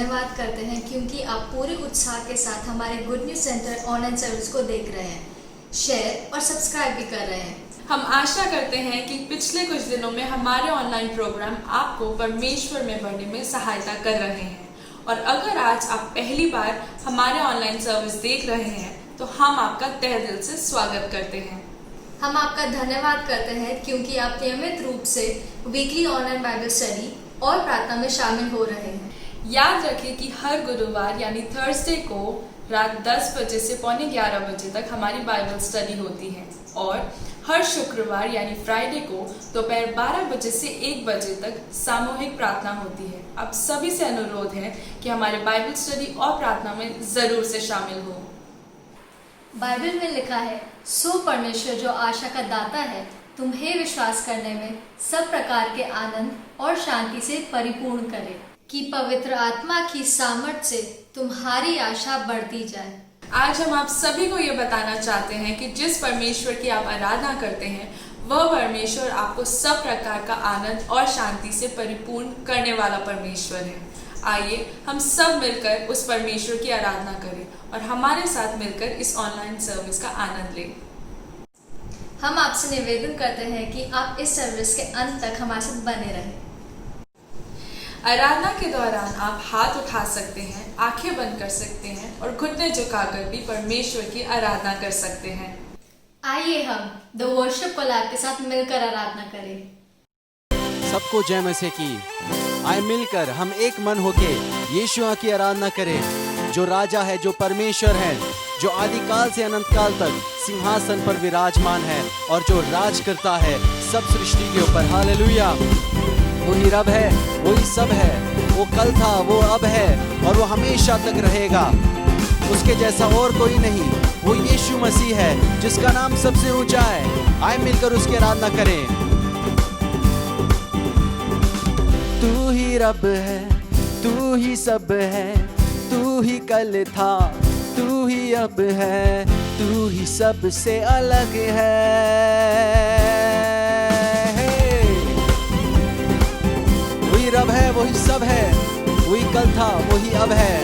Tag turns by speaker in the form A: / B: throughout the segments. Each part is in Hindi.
A: धन्यवाद करते हैं क्योंकि आप पूरे उत्साह के साथ हमारे good news centre online service को देख रहे हैं, शेयर और सब्सक्राइब भी कर रहे हैं।
B: हम आशा करते हैं कि पिछले कुछ दिनों में हमारे ऑनलाइन प्रोग्राम आपको परमेश्वर में बढ़ने में सहायता कर रहे हैं। और अगर आज आप पहली बार हमारे ऑनलाइन सर्विस देख रहे हैं तो हम आपका तहे दिल से स्वागत करते हैं।
A: हम आपका धन्यवाद करते हैं क्योंकि आप नियमित रूप से वीकली ऑनलाइन बाइबल स्टडी और प्रार्थना में शामिल हो रहे हैं।
B: याद रखें कि हर गुरुवार यानी थर्सडे को रात 10 बजे से पौने 11 बजे तक हमारी बाइबल स्टडी होती है और हर शुक्रवार यानी फ्राइडे को दोपहर 12 बजे से 1 बजे तक सामूहिक प्रार्थना होती है। आप सभी से अनुरोध है कि हमारे बाइबल स्टडी और प्रार्थना में जरूर से शामिल हो।
A: बाइबल में लिखा है, सो परमेश्वर जो आशा का दाता है तुम्हें विश्वास करने में सब प्रकार के आनंद और शांति से परिपूर्ण करे कि पवित्र आत्मा की सामर्थ से तुम्हारी आशा बढ़ती जाए।
B: आज हम आप सभी को ये बताना चाहते हैं कि जिस परमेश्वर की आप आराधना करते हैं वह परमेश्वर आपको सब प्रकार का आनंद और शांति से परिपूर्ण करने वाला परमेश्वर है। आइए हम सब मिलकर उस परमेश्वर की आराधना करें और हमारे साथ मिलकर इस ऑनलाइन सर्विस का आनंद लें।
A: हम आपसे निवेदन करते हैं कि आप इस सर्विस के अंत तक हमारे साथ बने रहें।
B: आराधना के दौरान आप हाथ उठा सकते हैं, आंखें बंद कर सकते हैं और घुटने झुकाकर भी परमेश्वर की आराधना कर सकते हैं।
A: आइए हम द वर्शिप कोलैब के साथ मिलकर आराधना करें।
C: सबको जय मसीह की। आए मिलकर हम एक मन होके यीशु की आराधना करें, जो राजा है, जो परमेश्वर है, जो आदिकाल से अनंत काल तक सिंहासन पर विराजमान है और जो राज करता है सब सृष्टि के ऊपर। हालेलुया। वही रब है, वही सब है, वो कल था, वो अब है और वो हमेशा तक रहेगा। उसके जैसा और कोई नहीं। वो यीशु मसीह है जिसका नाम सबसे ऊंचा है। आए मिलकर उसकी आराधना करें। तू ही रब है, तू ही सब है, तू ही कल था, तू ही अब है, तू ही सबसे अलग है। वही रब है, वही सब है, वही कल था, वही अब है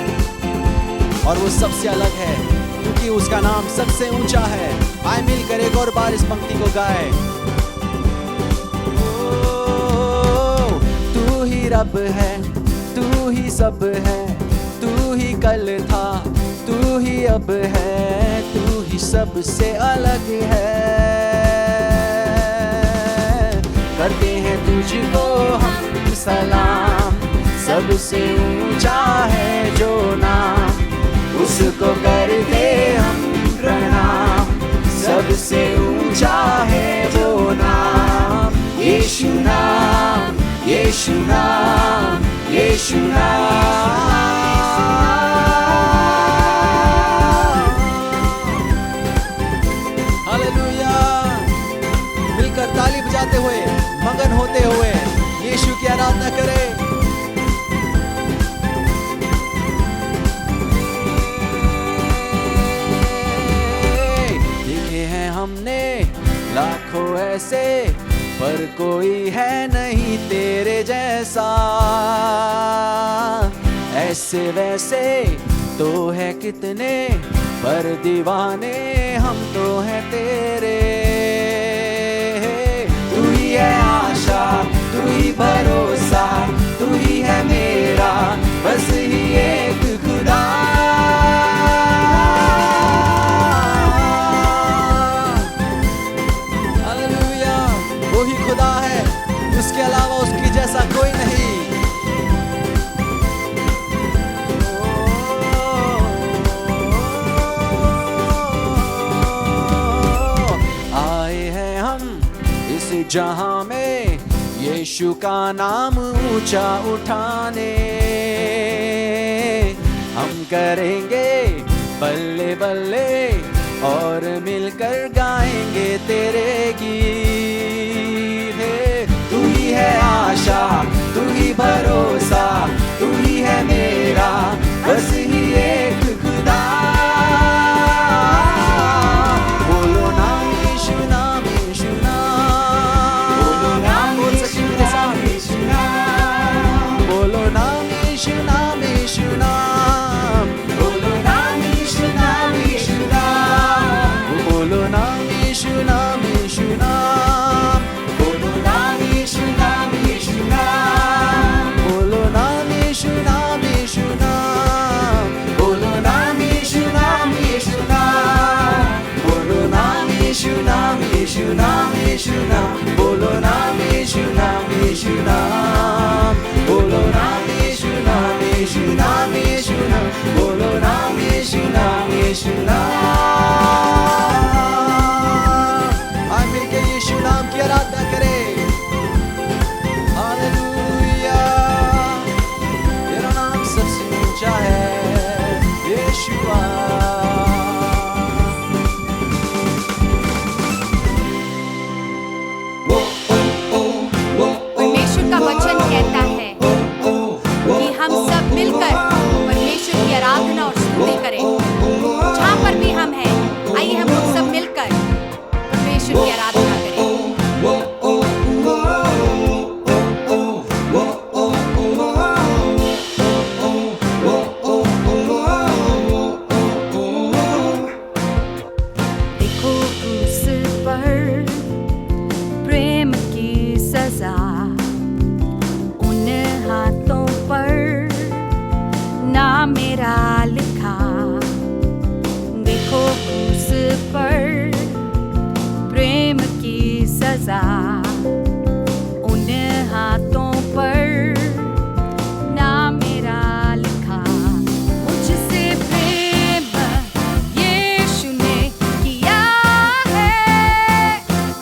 C: और वो सबसे अलग है क्योंकि उसका नाम सबसे ऊंचा है। आए मिलकर एक और बार इस पंक्ति को गाए। तू ही रब है, तू ही सब है, तू ही कल था, तू ही अब है, तू ही सबसे अलग है। करते हैं तुझको हम सलाम, सबसे ऊंचा है जो नाम, उसको करते हम प्रणाम। सबसे ऊंचा है जो नाम, यीशु नाम, यीशु नाम, यीशु नाम। हालेलुया। मिलकर ताली बजाते हुए, मगन होते हुए यीशु की आराधना करें। देखे हैं हमने लाखों ऐसे, पर कोई है नहीं तेरे जैसा। ऐसे वैसे तो है कितने, पर दीवाने हम तो हैं तेरे। तू ही है आशा, तू ही भरोसा, तू ही है मेरा बस ही एक खुदा। हालेलुया। वही खुदा है, उसके अलावा उसके जैसा कोई नहीं। जहां में यीशु का नाम ऊंचा उठाने, हम करेंगे बल्ले बल्ले और मिलकर गाएंगे तेरे गीत। तू ही है आशा, तू ही भरोसा, तू ही है मेरा बस ही एक खुदा। बोलो नाम यीशु, नाम यीशु, नाम बोलो नाम यीशु, नाम यीशु, नाम बोलो नाम यीशु, नाम यीशु, यीशु नाम, बोलो नाम यीशु नाम, यीशु नाम, यीशु नाम, बोलो नाम यीशु नाम, यीशु नाम। आए मिलकर यीशु नाम की आराधना करें। हालेलुया, तेरा नाम सबसे ऊंचा है यीशुआ।
D: परमेश्वर का वचन कहता है कि हम सब मिलकर परमेश्वर की आराधना और स्तुति करें। जहाँ पर भी हम हैं, आइए हम लोग सब मिलकर परमेश्वर की आराधना करें। देखो उस पर प्रेम की सजा, उन हाथों पर नाम मेरा लिखा। देखो उस पर प्रेम की सजा, उन हाथों पर नाम मेरा लिखा। मुझसे प्रेम यीशु ने किया है,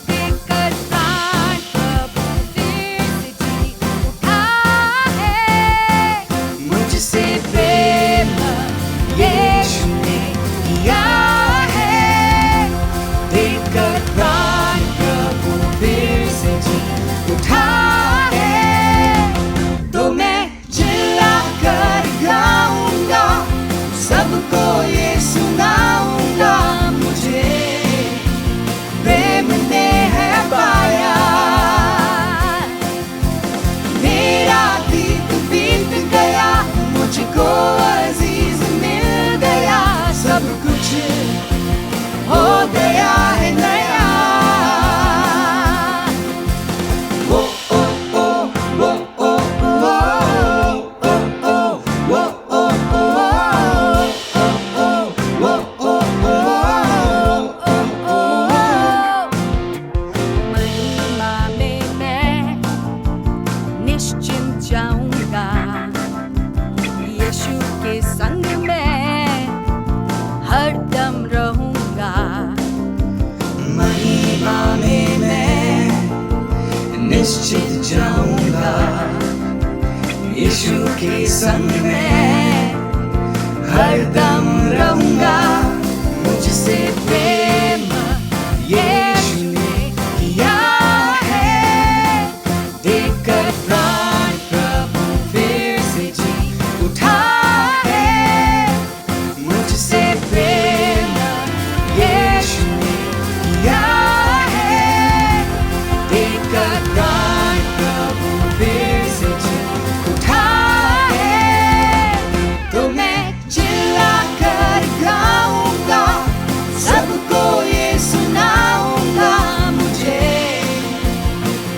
D: देकर प्राण प्रभु फिर से जी उठा है। मुझसे प्रेम यीशु ने किया है, देकर प्राण प्रभु फिर से जी उठा है। तो मैं चिल्ला कर गाऊंगा, सबको ये सुनाऊंगा, मुझे प्रेम ने है पाया। मेरा दीप बीत गया, मुझको अजीज मिल गया, सब कुछ हो गया है नया। ओ ओ ओ ओ ओ ओ ओ महिमा में मैं निश्चिंत जाऊंगा, यीशु के संग में हरदम रहूंगा। महिमा में मैं निश्चित जाऊंगा, यीशु के संग में हरदम रहूंगा। मुझसे प्रेम यीशु ने किया है, देकर प्राण प्रभु फिर से जी उठा है। मुझसे प्रेम यीशु ने किया है, देकर प्राण प्रभु फिर से जी उठा है। तो मैं चिल्ला कर गाऊंगा, सबको ये सुनाऊंगा, मुझे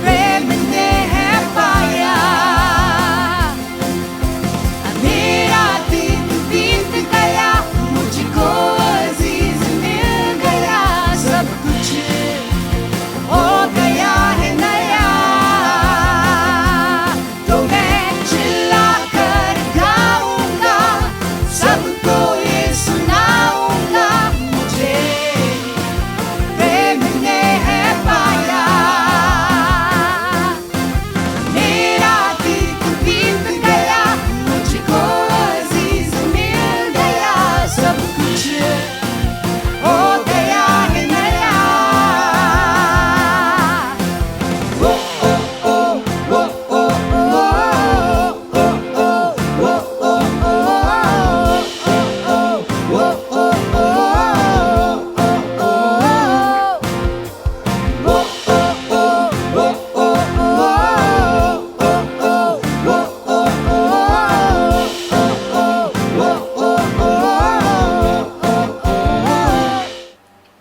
D: प्रेम ने है पाया। मेरा दीप बीत गया, मुझको अजीज मिल गया, सब कुछ हो गया है नया। तो मैं चिल्ला कर गाऊंगा, सबको ये सुनाऊंगा, मुझे प्रेम ने है पाया। मेरा दीप बीत गया, मुझको अजीज मिल गया, सब कुछ हो गया है नया। ओ ओ ओ ओ ओ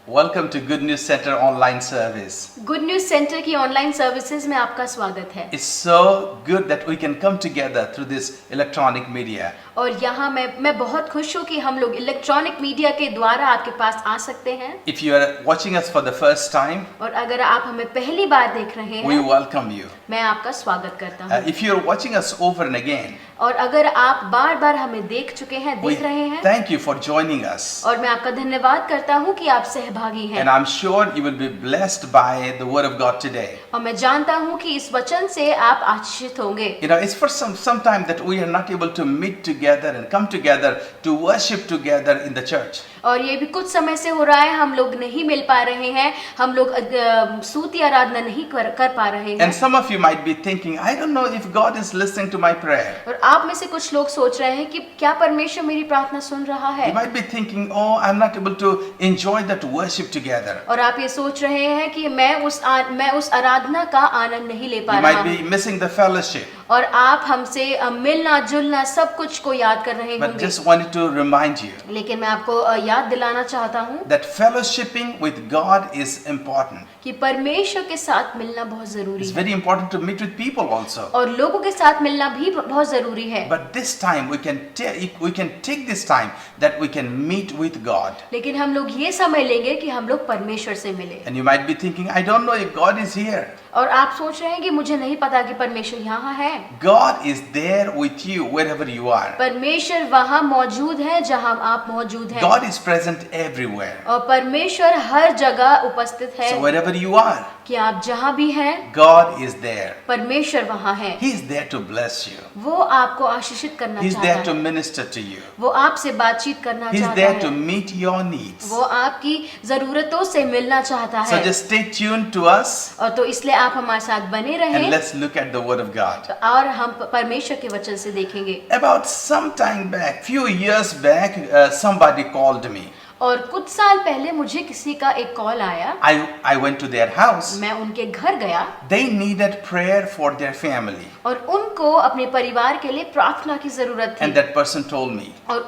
E: Welcome to Good News Center online service.
F: Good news centre की ऑनलाइन सर्विसेज में आपका स्वागत है।
E: It's so good that we can come together through this electronic media.
F: और यहाँ मैं बहुत खुश हूँ कि हम लोग इलेक्ट्रॉनिक मीडिया के द्वारा आपके पास आ सकते हैं।
E: If you are watching us for the first time,
F: और अगर आप हमें पहली बार देख रहे
E: we
F: हैं,
E: welcome you.
F: मैं आपका स्वागत करता हूँ।
E: If you are watching us over and again,
F: और अगर आप बार बार हमें देख चुके हैं,
E: we
F: देख रहे हैं,
E: thank you for joining us.
F: और मैं आपका धन्यवाद करता हूँ कि आप सहभागी हैं।
E: And I'm sure you will be blessed by the word of God today.
F: और मैं जानता हूँ कि इस वचन से आप आशीषित होंगे।
E: You know, it's for some time that we are not able to meet together and come together to worship together in the church.
F: और ये भी कुछ समय से हो रहा है, हम लोग नहीं मिल पा रहे हैं, हम लोग स्तुति आराधना नहीं कर पा रहे हैं।
E: And some of you might be thinking, I don't know if God is listening to my prayer.
F: और आप में से कुछ लोग सोच रहे हैं कि क्या परमेश्वर मेरी प्रार्थना सुन रहा है।
E: You might be thinking, oh, I'm not able to enjoy that worship together.
F: और आप ये सोच रहे हैं कि मैं उस आराधना का आनंद नहीं ले पा
E: You
F: रहा
E: might be
F: हूँ।
E: missing the fellowship.
F: और आप हमसे मिलना जुलना सब कुछ को याद कर रहे
E: But
F: होंगे।
E: just wanted to remind you
F: लेकिन मैं आपको याद दिलाना चाहता हूँ
E: that fellowshipping with God is important.
F: कि परमेश्वर के साथ मिलना बहुत जरूरी
E: It's
F: है,
E: very important to meet with people also.
F: और लोगों के साथ मिलना भी बहुत जरूरी है।
E: But this time we can take this time that we can meet with God.
F: लेकिन हम लोग ये समय लेंगे कि हम लोग परमेश्वर से मिले।
E: And you might be thinking, I don't know if God is here.
F: और आप सोच रहे हैं कि मुझे नहीं पता कि परमेश्वर यहाँ है।
E: God is there with you wherever you are.
F: परमेश्वर वहाँ मौजूद है जहाँ आप मौजूद हैं।
E: God is present everywhere.
F: और परमेश्वर हर जगह उपस्थित है।
E: So wherever you are,
F: कि आप जहाँ भी हैं,
E: God is there.
F: परमेश्वर वहाँ है।
E: He is there to bless you.
F: वो आपको आशीषित करना
E: He is
F: चाहता
E: there to
F: है।
E: minister to you.
F: वो आपसे बातचीत करना
E: He is
F: चाहता
E: there to
F: है।
E: meet your needs.
F: वो आपकी जरूरतों से मिलना चाहता
E: So
F: है।
E: just stay tuned to us
F: और तो इसलिए आप हमारे साथ बने
E: and
F: रहें,
E: let's look at the word of God.
F: और हम परमेश्वर के वचन से देखेंगे।
E: About some time back, few years back, somebody called me.
F: और कुछ साल पहले मुझे किसी का एक कॉल आया।
E: I went to their house.
F: मैं उनके घर गया
E: They needed prayer for their family.
F: और उनको अपने परिवार के लिए प्रार्थना की जरूरत
E: And
F: थी।
E: that person told me.
F: और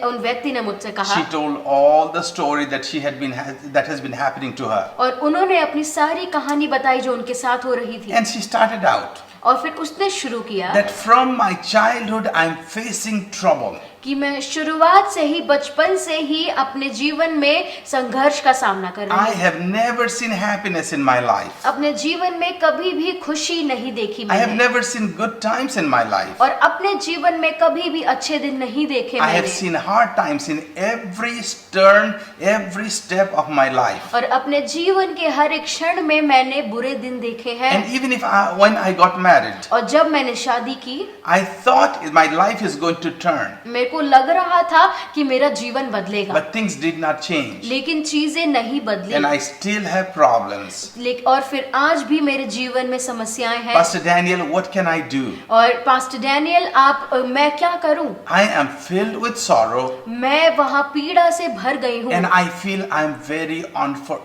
F: उन व्यक्ति ने मुझसे कहा,
E: She told all the story that has been happening to her.
F: और उन्होंने अपनी सारी कहानी बताई जो उनके साथ हो रही थी।
E: And she started out
F: और फिर उसने शुरू किया
E: that from my childhood I'm facing trouble.
F: कि मैं शुरुआत से ही, बचपन से ही अपने जीवन में संघर्ष का सामना कर रही
E: I
F: हूँ।
E: have never seen happiness in my life.
F: अपने जीवन में कभी भी खुशी नहीं देखी
E: I have
F: मैंने,
E: never seen good times in my life.
F: और अपने जीवन में कभी भी अच्छे दिन नहीं देखे
E: I have
F: मैंने,
E: seen hard times in every turn, every step of my life.
F: और अपने जीवन के हर एक क्षण में मैंने बुरे दिन देखे हैं।
E: And even when I got married,
F: और जब मैंने शादी की,
E: I thought my life is going to turn.
F: मेरे को लग रहा था कि मेरा जीवन बदलेगा,
E: But things did not change.
F: लेकिन चीजें नहीं बदली।
E: And I still have problems.
F: और फिर आज भी मेरे जीवन में समस्याएं हैं।
E: Pastor Daniel, what can I do?
F: और पास्टर डैनियल, मैं क्या करूं?
E: I am filled with sorrow
F: मैं वहाँ पीड़ा से भर गई हूँ,
E: and I feel I'm very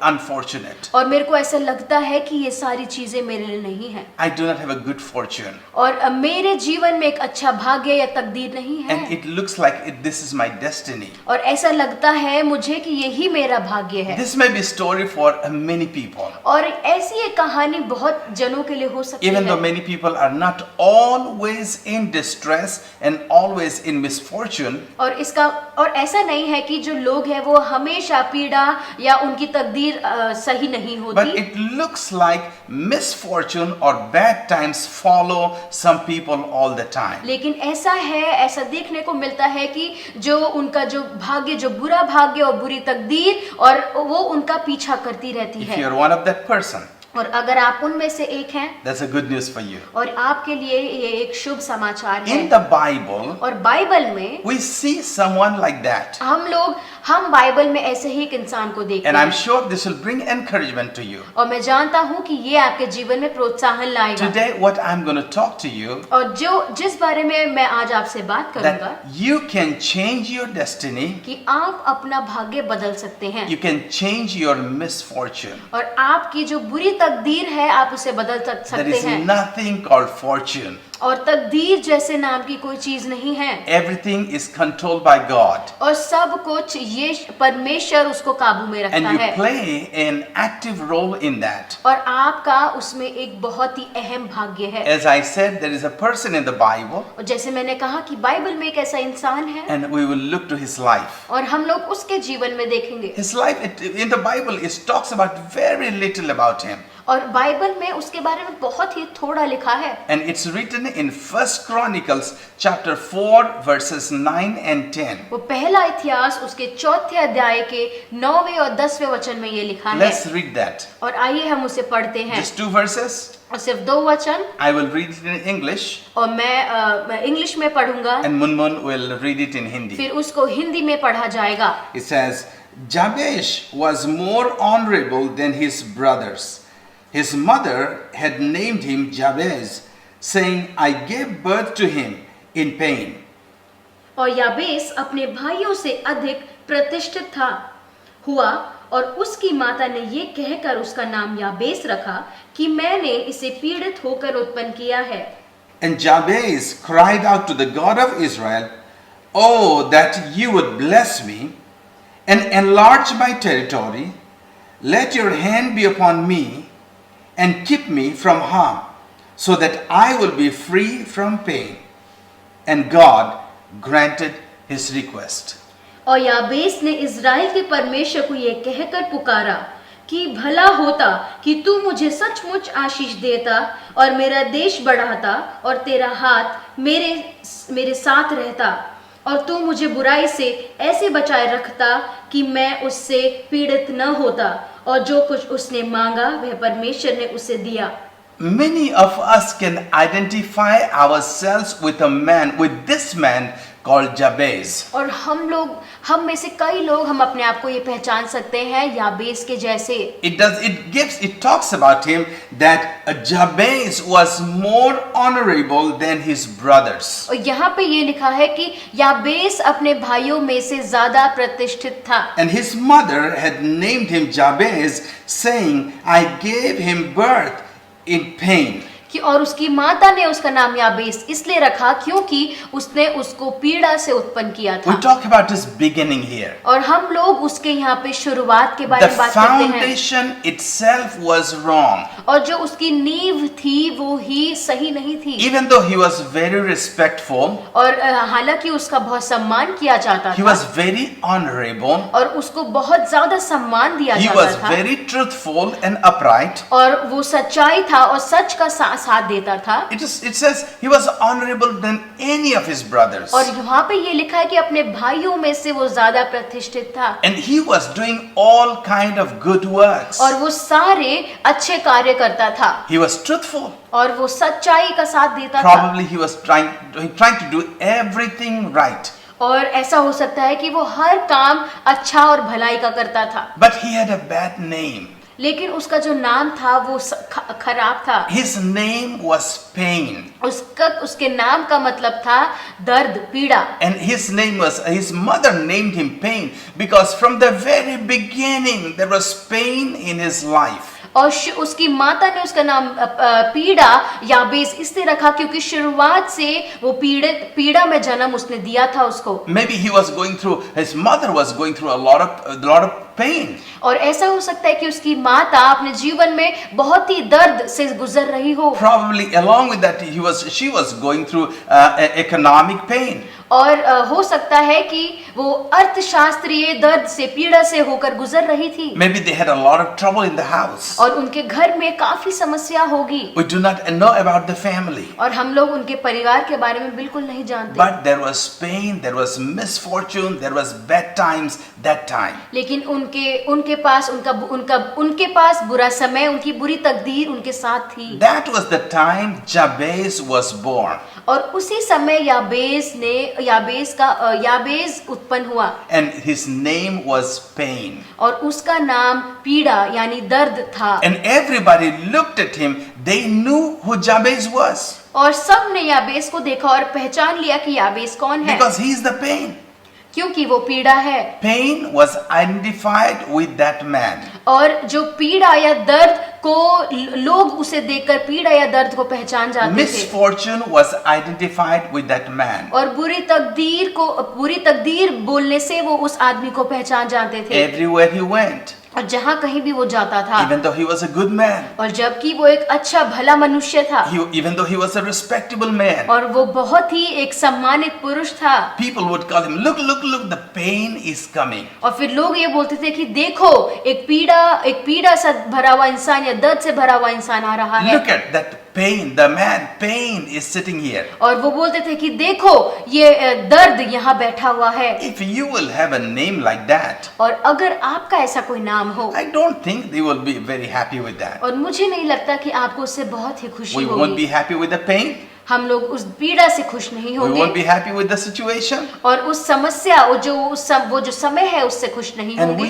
E: unfortunate.
F: और मेरे को ऐसा लगता है कि ये सारी चीजें मेरे लिए नहीं है,
E: I do not have a good fortune.
F: और मेरे जीवन में एक अच्छा भाग्य या तकदीर नहीं है।
E: And it looks like this is my destiny.
F: और ऐसा लगता है मुझे कि यही मेरा भाग्य है।
E: This may be a story for many people.
F: और ऐसी एक कहानी बहुत जनों के लिए हो सकती
E: Even though
F: है।
E: many people are not always in distress and always in misfortune,
F: और ऐसा नहीं है कि जो लोग हैं वो हमेशा पीड़ा या उनकी तकदीर सही नहीं
E: but
F: होती,
E: it looks like misfortune or bad times follow some people all the time.
F: लेकिन ऐसा देखने को मिलता है कि जो उनका जो भाग्य, जो बुरा भाग्य और बुरी तकदीर, और वो उनका पीछा करती रहती
E: If
F: है।
E: you're one of that person,
F: और अगर आप उनमें से एक हैं,
E: that's a good news for you.
F: और आपके लिए ये एक शुभ समाचार है।
E: In the Bible,
F: और बाइबल में
E: we see someone like that.
F: हम बाइबल में ऐसे ही एक इंसान को देखते
E: And I'm
F: हैं,
E: sure this will bring encouragement to you.
F: और मैं जानता हूँ कि ये आपके जीवन में प्रोत्साहन लाएगा।
E: Today, what I'm going to talk to you,
F: और जिस बारे में मैं आज आपसे बात करूंगा,
E: that you can change your destiny,
F: कि आप अपना भाग्य बदल सकते हैं,
E: you can change your misfortune.
F: और आपकी जो बुरी तकदीर है आप उसे बदल
E: There
F: सकते
E: is
F: हैं।
E: nothing called fortune.
F: और तकदीर जैसे नाम की कोई चीज नहीं है।
E: Everything is controlled by God.
F: और सब कुछ ये परमेश्वर उसको काबू में रखता
E: And you
F: है।
E: play an active role in that.
F: और आपका उसमें एक बहुत ही अहम भाग्य है।
E: As I said, there is a person in the Bible,
F: और जैसे मैंने कहा कि बाइबल में एक ऐसा इंसान है
E: and we will look to his life.
F: और हम लोग उसके जीवन में देखेंगे।
E: His life in the Bible, it talks about very little about him.
F: और बाइबल में उसके बारे में बहुत ही थोड़ा लिखा है।
E: And it's written in 1 Chronicles chapter 4 verses 9 and 10.
F: वो पहला इतिहास उसके 4थे अध्याय के 9वें और 10वें वचन में ये लिखा है।
E: Let's read that.
F: और आइए हम उसे पढ़ते हैं।
E: Just 2 verses.
F: और सिर्फ 2 वचन,
E: I will read it in English
F: और मैं इंग्लिश में पढ़ूंगा,
E: and Munmun will read it in Hindi.
F: फिर उसको हिंदी में पढ़ा जाएगा।
E: It says, Jabesh was more honorable than his brothers. His mother had named him Jabez, saying, I gave birth to him in pain.
F: और याबेस अपने भाइयों से अधिक प्रतिष्ठित हुआ और उसकी माता ने ये कहकर उसका नाम याबेस रखा कि मैंने इसे पीड़ित होकर उत्पन्न किया है।
E: And Jabez cried out to the God of Israel, Oh, that you would bless me and enlarge my territory. Let your hand be upon me and keep me from harm, so that I will be free from pain. And God granted his request.
F: और याबेस ने इज़राइल के परमेश्वर को ये कहकर पुकारा कि भला होता कि तू मुझे सचमुच आशीष देता और मेरा देश बढ़ाता और तेरा हाथ मेरे साथ रहता और तू मुझे बुराई से ऐसे बचाए रखता कि मैं उससे पीड़ित न होता और जो कुछ उसने मांगा वह परमेश्वर ने उसे दिया।
E: Many of us can identify ourselves with this man called Jabez.
F: और हम में से कई लोग हम अपने आप को ये पहचान सकते हैं याबेस के जैसे।
E: It talks about him that Jabez was more honorable than his brothers.
F: और यहाँ पे ये लिखा है कि याबेस अपने भाइयों में से ज्यादा प्रतिष्ठित था।
E: And his mother had named him Jabez, saying, I gave him birth in pain.
F: कि और उसकी माता ने उसका नाम याबेस इसलिए रखा क्योंकि उसने उसको पीड़ा से उत्पन्न किया था।
E: We talk about his beginning here.
F: और हम लोग उसके यहाँ पे शुरुआत के बारे
E: The
F: में बात करते हैं।
E: foundation itself was wrong.
F: और जो उसकी नींव थी वो ही सही नहीं थी।
E: Even though he was very respectful,
F: और हालांकि उसका बहुत सम्मान किया जाता
E: he
F: था
E: was very honorable,
F: और उसको बहुत ज्यादा सम्मान दिया
E: he
F: जाता
E: was
F: था
E: very truthful and upright.
F: और वो सच्चाई था और सच का साथ देता था।
E: It says he was honorable than any of his brothers.
F: और यहाँ पे ये लिखा है कि अपने भाइयों में से वो ज्यादा प्रतिष्ठित था।
E: And he was doing all kind of good works.
F: और वो सारे अच्छे कार्य करता था
E: He was truthful.
F: और वो सच्चाई का साथ देता था।
E: Probably he was trying to do everything right.
F: और ऐसा हो सकता है कि वो हर काम अच्छा और भलाई का करता था।
E: But he had a bad name.
F: लेकिन उसका जो नाम था वो खराब था।
E: His name was pain.
F: उसके नाम का मतलब था दर्द, पीड़ा।
E: And his mother named him pain because from the very beginning there was pain in his life.
F: और उसकी माता ने उसका नाम पीड़ा याबेस इसलिए रखा क्योंकि शुरुआत से वो पीड़ा में जन्म उसने दिया था उसको।
E: Maybe his mother was going through a lot of pain.
F: और ऐसा हो सकता है कि उसकी माता अपने जीवन में बहुत ही दर्द से गुजर रही हो।
E: Probably along with that she was going through economic pain.
F: और हो सकता है कि वो अर्थशास्त्रीय दर्द से पीड़ा से होकर गुजर रही थी।
E: Maybe they had a lot of trouble in the house.
F: और उनके घर में काफी समस्या होगी।
E: We do not know about the family.
F: और हम लोग उनके परिवार के बारे में बिल्कुल नहीं जानते।
E: But there was pain, there was misfortune, there was bad times that time.
F: लेकिन उनके पास बुरा समय, उनकी बुरी तकदीर उनके साथ थी।
E: That was the time Jabez was born.
F: और उसी समय याबेस उत्पन्न हुआ।
E: And his name was pain.
F: और उसका नाम पीड़ा यानी दर्द था।
E: And everybody looked at him. They knew who Jabez was.
F: और सब ने याबेस को देखा और पहचान लिया कि याबेस कौन है।
E: Because he is the pain.
F: क्योंकि वो पीड़ा है।
E: Pain was identified with that man.
F: और जो पीड़ा या दर्द लोग उसे देखकर पीड़ा या दर्द को पहचान जाते थे।
E: Misfortune was identified with that man.
F: और बुरी तकदीर बोलने से वो उस आदमी को पहचान जाते थे।
E: Everywhere he went,
F: और जहाँ कहीं भी वो जाता था,
E: even though he was a good man,
F: और जबकि वो एक अच्छा भला मनुष्य था,
E: even though he was a respectable man,
F: और वो बहुत ही एक सम्मानित पुरुष था,
E: people would call him, look, look, look, the pain is coming.
F: और फिर लोग ये बोलते थे कि देखो एक पीड़ा से भरा हुआ इंसान या दर्द से भरा हुआ इंसान आ रहा है।
E: Look at that pain, the man, pain is sitting here.
F: और वो बोलते थे कि देखो ये दर्द यहाँ बैठा हुआ है।
E: If you will have a name like that,
F: और अगर आपका ऐसा कोई नाम हो,
E: I don't think they will be very happy with that.
F: और मुझे नहीं लगता कि आपको उससे बहुत ही खुशी
E: We won't
F: होगी।
E: be happy with the pain.
F: हम लोग उस पीड़ा से खुश नहीं
E: We won't
F: होंगे
E: be happy with the situation.
F: और उस समस्या वो जो समय है उससे खुश नहीं
E: And
F: होंगे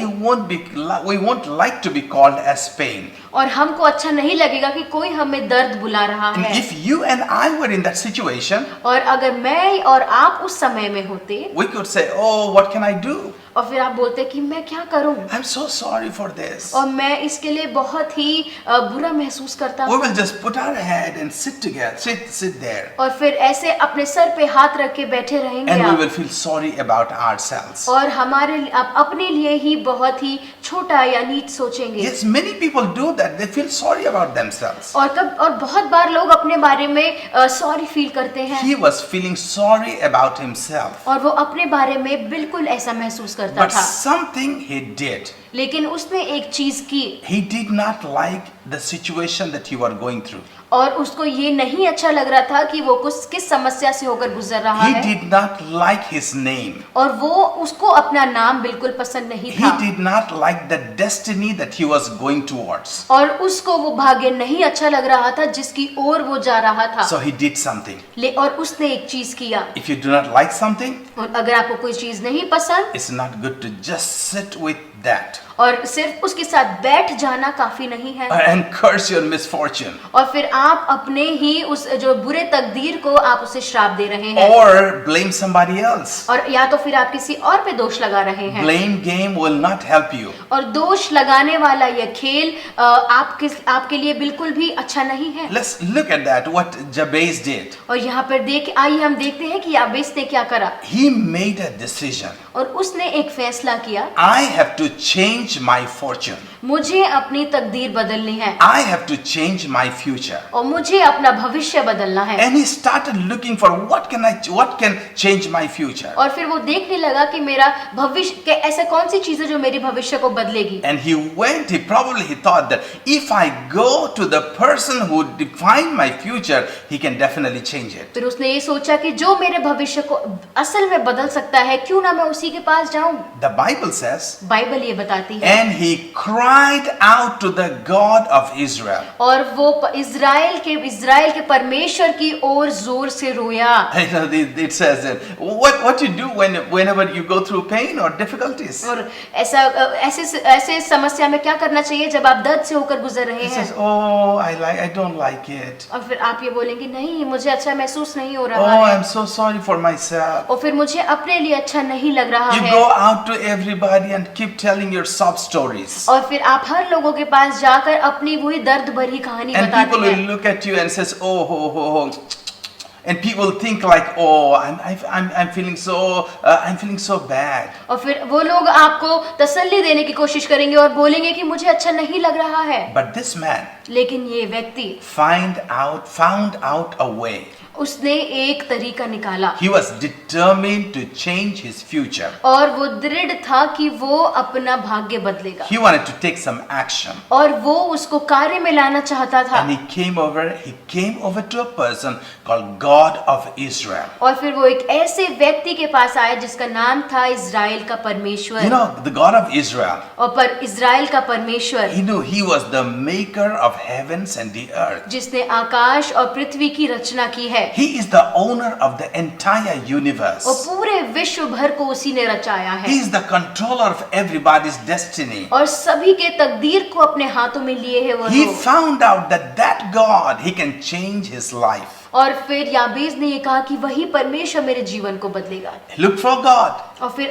E: we won't like to be called as pain.
F: और हमको अच्छा नहीं लगेगा कि कोई हमें दर्द बुला रहा
E: And
F: है।
E: if you and I were in that situation,
F: और अगर मैं और आप उस समय में होते
E: we could say, oh, what can I do?
F: और फिर आप बोलते कि मैं क्या करूं,
E: I'm so sorry for this.
F: और मैं इसके लिए बहुत ही बुरा महसूस करता
E: We
F: हूं।
E: will just put our head and sit together, sit there.
F: और फिर ऐसे अपने सर पे हाथ रख के बैठे रहेंगे
E: And we
F: आप,
E: will feel sorry about ourselves.
F: और अपने लिए ही बहुत ही छोटा या नीच सोचेंगे।
E: Yes, many people do that. They feel sorry about themselves.
F: और बहुत बार लोग अपने बारे में सॉरी फील करते हैं,
E: He was feeling sorry about himself.
F: और वो अपने बारे में बिल्कुल ऐसा महसूस करता
E: But
F: था।
E: something he did.
F: लेकिन उसने एक चीज की,
E: He did not like the situation that you are going through.
F: और उसको ये नहीं अच्छा लग रहा था कि वो किस समस्या से होकर गुजर रहा
E: He
F: है,
E: did not like his name.
F: और वो उसको अपना नाम बिल्कुल पसंद नहीं
E: He
F: था,
E: did not like the destiny that he was going towards.
F: और उसको वो भाग्य नहीं अच्छा लग रहा था जिसकी ओर वो जा रहा था।
E: So he did something.
F: और उसने एक चीज किया।
E: If you do not like something,
F: और अगर आपको कोई चीज नहीं पसंद,
E: it's not good to just sit with that
F: और सिर्फ उसके साथ बैठ जाना काफी नहीं है,
E: and curse your misfortune
F: और फिर आप अपने ही उस जो बुरे तकदीर को आप उसे श्राप दे रहे हैं,
E: or blame somebody else.
F: और या तो फिर आप किसी और पे दोष लगा रहे हैं।
E: Blame game will not help you.
F: और दोष लगाने वाला यह खेल आपके लिए बिल्कुल भी अच्छा नहीं है।
E: Let's look at that, what Jabez did.
F: और यहाँ पर आइए हम देखते हैं कि याबेस ने क्या करा।
E: He made a decision.
F: और उसने एक फैसला किया,
E: I have to change my fortune.
F: मुझे अपनी तकदीर बदलनी है,
E: I have to change my future.
F: और मुझे अपना भविष्य बदलना है।
E: And he started looking for what can change my future.
F: और फिर वो देखने लगा कि मेरा भविष्य के ऐसे कौन सी चीजें जो मेरी भविष्य को बदलेगी।
E: And he probably thought that if I go to the person who defined my future, he can definitely change it.
F: फिर उसने ये सोचा कि जो मेरे भविष्य को असल में बदल सकता है, क्यों ना मैं उसी के पास जाऊं।
E: The Bible says,
F: बाइबल ये बताती है,
E: and he cried out to the God of Israel.
F: और वो इज़राइल के परमेश्वर की ओर जोर से रोया।
E: You know, it says that what you do whenever you go through pain or difficulties.
F: और ऐसे समस्या में क्या करना चाहिए जब आप दर्द से होकर गुजर रहे
E: He
F: हैं?
E: says, oh, I don't like it.
F: और फिर आप ये बोलेंगे, नहीं मुझे अच्छा महसूस नहीं हो
E: Oh,
F: रहा है,
E: I'm so sorry for myself.
F: और फिर मुझे अपने लिए अच्छा नहीं लग रहा
E: You
F: है।
E: go out to everybody and keep telling your sob stories.
F: और फिर आप हर लोगों के पास जाकर अपनी वही दर्द भरी कहानी
E: And people
F: बताते
E: will
F: हैं,
E: look at you and says, oh, ho, ho, ho. And people think like, oh, I'm feeling so bad.
F: और फिर वो लोग आपको तसल्ली देने की कोशिश करेंगे और बोलेंगे कि मुझे अच्छा नहीं लग रहा है।
E: But this man
F: लेकिन ये व्यक्ति
E: found out a way.
F: उसने एक तरीका निकाला,
E: He was determined to change his future.
F: और वो दृढ़ था कि वो अपना भाग्य बदलेगा,
E: He wanted to take some action.
F: और वो उसको कार्य में लाना चाहता था।
E: And he came over to a person called God of Israel.
F: और फिर वो एक ऐसे व्यक्ति के पास आया जिसका नाम था इज़राइल का परमेश्वर।
E: You know, the God of Israel,
F: और पर इज़राइल का परमेश्वर,
E: he knew he was the maker of heavens and the earth.
F: जिसने आकाश और पृथ्वी की रचना की है,
E: He is the owner of the entire universe.
F: और पूरे विश्व भर को उसी ने रचाया है,
E: He is the controller of everybody's destiny.
F: और सभी के तकदीर को अपने हाथों में लिए है वो
E: He
F: लोग।
E: found out that God, he can change his life.
F: और फिर याबेस ने ये कहा कि वही परमेश्वर मेरे जीवन को बदलेगा।
E: Look for God.
F: और फिर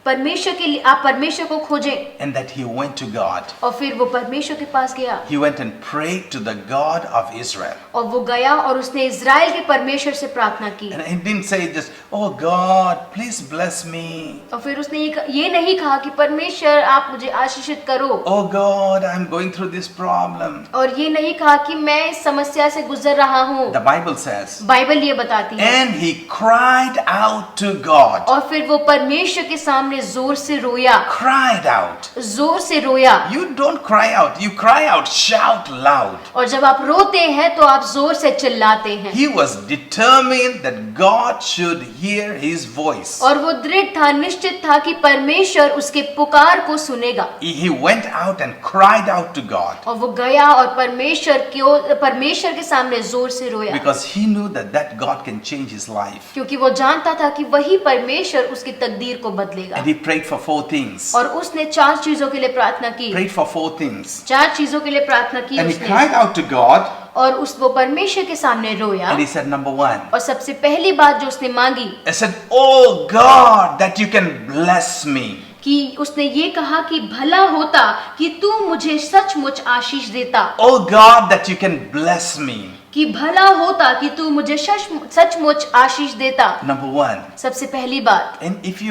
F: परमेश्वर के लिए आप परमेश्वर को खोजें।
E: And that he went to God.
F: और फिर वो परमेश्वर के पास गया
E: He went and prayed to the God of Israel.
F: और वो गया और उसने इज़राइल के परमेश्वर से प्रार्थना की।
E: And he didn't say just, oh God, please bless me.
F: और फिर उसने ये नहीं कहा कि परमेश्वर आप मुझे आशीषित करो।
E: Oh God, I'm going through this problem.
F: और ये नहीं कहा कि मैं इस समस्या से गुजर रहा हूँ।
E: The Bible says,
F: बाइबल ये बताती है।
E: and he cried out to God.
F: और फिर वो परमेश्वर के सामने जोर से रोया।
E: Cried out.
F: जोर से रोया।
E: You don't cry out. You cry out, shout loud.
F: और जब आप रोते हैं तो आप जोर से चिल्लाते हैं।
E: He was determined that God should hear his voice.
F: और वो दृढ़ था, निश्चित था कि परमेश्वर उसके पुकार को सुनेगा।
E: He went out and cried out to God.
F: और वो गया और परमेश्वर के सामने जोर से रोया।
E: Because he knew that God can change his life.
F: क्योंकि वो जानता था कि वही परमेश्वर उसकी तकदीर को बदलेगा।
E: And he prayed for 4 things.
F: और उसने 4 चीजों के लिए प्रार्थना की।
E: Prayed for 4 things.
F: 4 चीजों के लिए प्रार्थना की
E: And he
F: उसने।
E: cried out to God.
F: और वो परमेश्वर के सामने रोया।
E: And he said, number 1.
F: और सबसे पहली बात जो उसने मांगी
E: He said, oh God, that you can bless me.
F: कि उसने ये कहा कि भला होता कि तू मुझे सचमुच आशीष देता।
E: Oh God, that you can bless me.
F: कि भला होता कि तू मुझे सचमुच आशीष देता।
E: Number 1.
F: सबसे पहली बात।
E: And if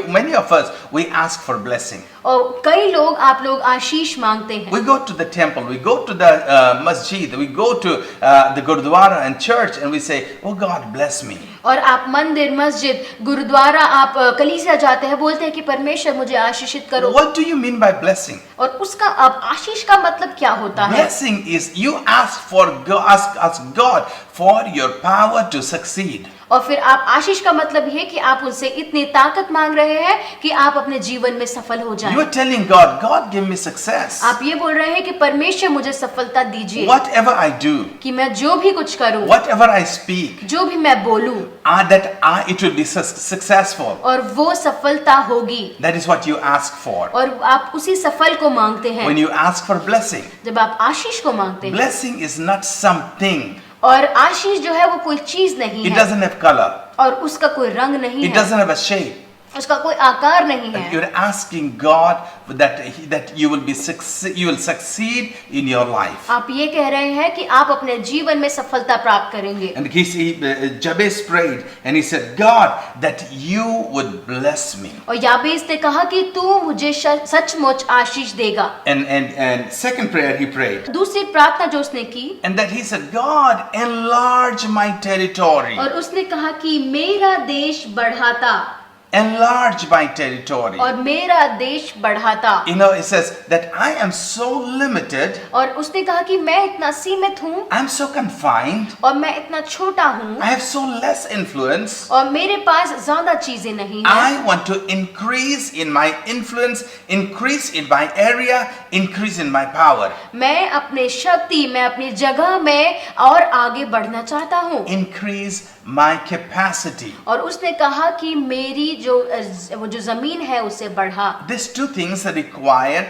E: many of us, we ask for blessing.
F: और कई लोग आप लोग आशीष मांगते हैं।
E: We go to the temple, we go to the masjid, we go to the gurdwara and church, and we say, oh God, bless me.
F: और आप मंदिर, मस्जिद, गुरुद्वारा, आप कलीसिया जाते हैं, बोलते हैं कि परमेश्वर मुझे आशीषित करो।
E: What do you mean by blessing?
F: और उसका अब आशीष का मतलब क्या होता है?
E: Blessing is you ask God for your power to succeed.
F: और फिर आप आशीष का मतलब है कि आप उनसे इतनी ताकत मांग रहे हैं कि आप अपने जीवन में सफल हो जाएं।
E: You are telling God, God give me success.
F: आप ये बोल रहे हैं कि परमेश्वर मुझे सफलता दीजिए।
E: Whatever I do,
F: कि मैं जो भी कुछ करूं,
E: whatever I speak,
F: जो भी मैं बोलूं,
E: it will be successful.
F: और वो सफलता होगी।
E: That is what you ask for.
F: और आप उसी सफल को मांगते हैं।
E: When you ask for blessing,
F: जब आप आशीष को मांगते हैं।
E: blessing is not something.
F: और आशीष जो है वो कोई चीज नहीं
E: It
F: है।
E: doesn't have color.
F: और उसका कोई रंग नहीं
E: It
F: है।
E: doesn't have a shape.
F: उसका कोई आकार नहीं है।
E: You're asking God that you will succeed in your life.
F: आप ये कह रहे हैं कि आप अपने जीवन में सफलता प्राप्त करेंगे।
E: And Jabez prayed and he said, God, that you would bless me.
F: और याबेस ने कहा कि तू मुझे सचमुच आशीष देगा।
E: And second prayer he prayed.
F: दूसरी प्रार्थना जो उसने की,
E: And that he said, God, enlarge my territory.
F: और उसने कहा कि मेरा देश बढ़ाता।
E: Enlarge my territory.
F: और मेरा देश बढ़ाता।
E: You know, it says that I am so limited.
F: और उसने कहा कि मैं इतना सीमित हूँ।
E: I'm so confined.
F: और मैं इतना छोटा हूँ।
E: I have so less influence.
F: और मेरे पास ज्यादा चीजें नहीं हैं।
E: I want to increase in my influence, increase in my area, increase in my power.
F: मैं अपने शक्ति, मैं अपनी जगह में और आगे बढ़ना चाहता हूँ।
E: Increase my capacity.
F: और उसने कहा कि मेरी जो जमीन है उसे बढ़ा।
E: These 2 things require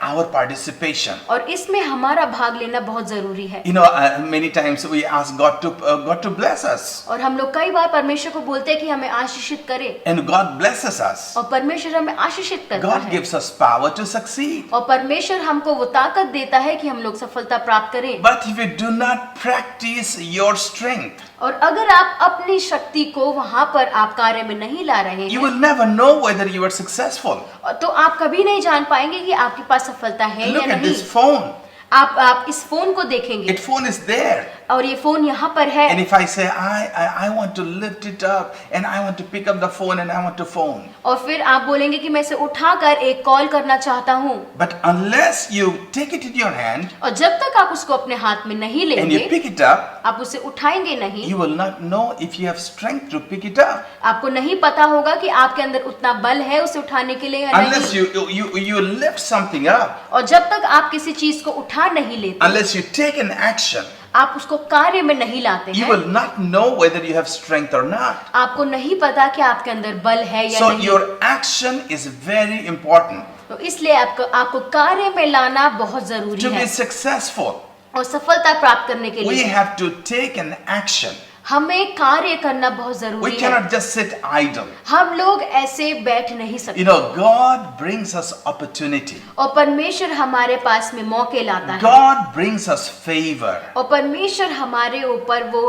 E: our participation.
F: और इसमें हमारा भाग लेना बहुत जरूरी है।
E: You know, many times we ask God to bless us.
F: और हम लोग कई बार परमेश्वर को बोलते हैं कि हमें आशीषित करे।
E: And God blesses us.
F: और परमेश्वर हमें आशीषित करता
E: God
F: है।
E: gives us power to succeed.
F: और परमेश्वर हमको वो ताकत देता है कि हम लोग सफलता प्राप्त करें।
E: But if you do not practice your strength,
F: और अगर आप अपनी शक्ति को वहाँ पर आप कार्य में नहीं ला रहे
E: you
F: हैं,
E: will never know whether you are successful.
F: तो आप कभी नहीं जान पाएंगे कि आपके पास सफलता है या
E: Look at
F: नहीं।
E: this phone.
F: आप इस फोन को देखेंगे।
E: That phone is there.
F: और ये फोन यहाँ पर है।
E: And if I say I want to lift it up and I want to pick up the phone and I want to phone.
F: और फिर आप बोलेंगे कि मैं इसे उठाकर एक कॉल करना चाहता हूँ।
E: But unless you take it in your hand
F: और जब तक आप उसको अपने हाथ में नहीं
E: and
F: लेंगे,
E: you pick it up,
F: आप उसे उठाएंगे नहीं,
E: you will not know if you have strength to pick it up.
F: आपको नहीं पता होगा कि आपके अंदर उतना बल है उसे उठाने के लिए या
E: Unless
F: नहीं।
E: you lift something up,
F: और जब तक आप किसी चीज को उठा नहीं लेते,
E: unless you take an action,
F: आप उसको कार्य में नहीं लाते
E: you
F: हैं,
E: will not know whether you have strength or not.
F: आपको नहीं पता कि आपके अंदर बल है या
E: So
F: नहीं।
E: your action is very important
F: तो इसलिए आपको कार्य में लाना बहुत जरूरी
E: to
F: है।
E: be successful.
F: और सफलता प्राप्त करने के
E: We
F: लिए
E: have to take an action.
F: हमें कार्य करना बहुत
E: We
F: जरूरी है।
E: cannot just sit idle.
F: हम लोग ऐसे बैठ नहीं सकते।
E: You know, God brings us opportunity.
F: और परमेश्वर हमारे पास में मौके लाता है।
E: God brings us favor.
F: और परमेश्वर हमारे ऊपर वो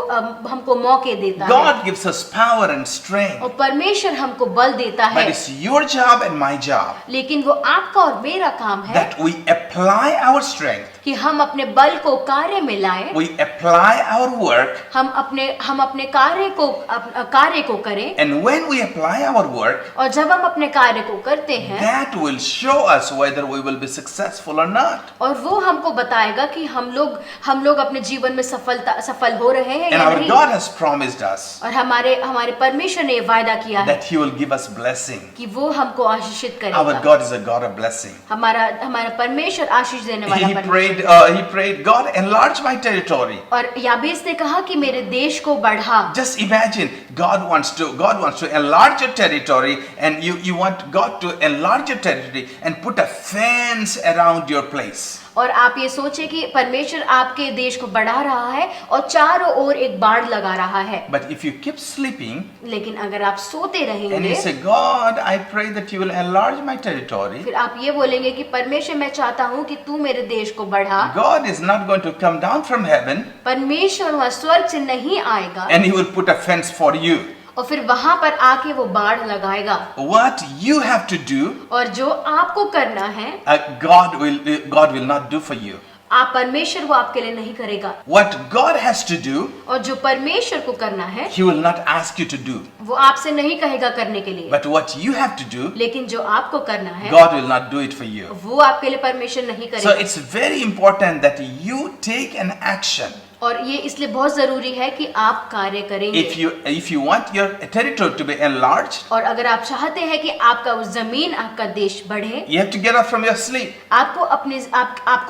F: हमको मौके देता है।
E: God gives us power and strength.
F: और परमेश्वर हमको बल देता
E: But
F: है।
E: it's your job and my job
F: लेकिन वो आपका और मेरा काम है
E: that we apply our strength,
F: कि हम अपने बल को कार्य में लाएं।
E: we apply our work,
F: हम अपने कार्य को करें।
E: and when we apply our work,
F: और जब हम अपने कार्य को करते हैं
E: that will show us whether we will be successful or not.
F: और वो हमको बताएगा कि हम लोग अपने जीवन में सफल हो रहे हैं
E: And
F: या
E: our
F: नहीं।
E: God has promised us
F: और हमारे परमेश्वर ने वायदा किया है
E: that He will give us blessing.
F: कि वो हमको आशीषित
E: Our
F: करेगा।
E: God is a God of blessing.
F: हमारा परमेश्वर आशीष देने वाला
E: He
F: परमेश्वर।
E: prayed, God, enlarge my territory.
F: और याबेस ने कहा कि मेरे देश को बढ़ा।
E: Just imagine, God wants to enlarge your territory, and you want God to enlarge your territory and put a fence around your place.
F: और आप ये सोचें कि परमेश्वर आपके देश को बढ़ा रहा है और चारों ओर एक बाड़ लगा रहा है।
E: But if you keep sleeping
F: लेकिन अगर आप सोते
E: and
F: रहेंगे,
E: you say, God, I pray that you will enlarge my territory,
F: फिर आप ये बोलेंगे कि परमेश्वर मैं चाहता हूँ कि तू मेरे देश को बढ़ा।
E: God is not going to come down from heaven
F: परमेश्वर वहाँ स्वर्ग से नहीं आएगा
E: and He will put a fence for you.
F: और फिर वहां पर आके वो बाढ़ लगाएगा।
E: What you have to do,
F: और जो आपको करना है
E: God will not do for you.
F: आप परमेश्वर वो आपके लिए नहीं करेगा।
E: What God has to do,
F: और जो परमेश्वर को करना है
E: He will not ask you to do.
F: वो आपसे नहीं कहेगा करने के लिए,
E: But what you have to do,
F: लेकिन जो आपको करना है
E: God will not do it for you.
F: वो आपके लिए परमेश्वर नहीं
E: So
F: करेगा।
E: it's very important that you take an action.
F: और ये इसलिए बहुत जरूरी है कि आप कार्य करेंगे।
E: If you want your territory to be enlarged,
F: और अगर आप चाहते हैं कि आपका उस जमीन आपका देश बढ़े,
E: you have to get up from your sleep.
F: आपको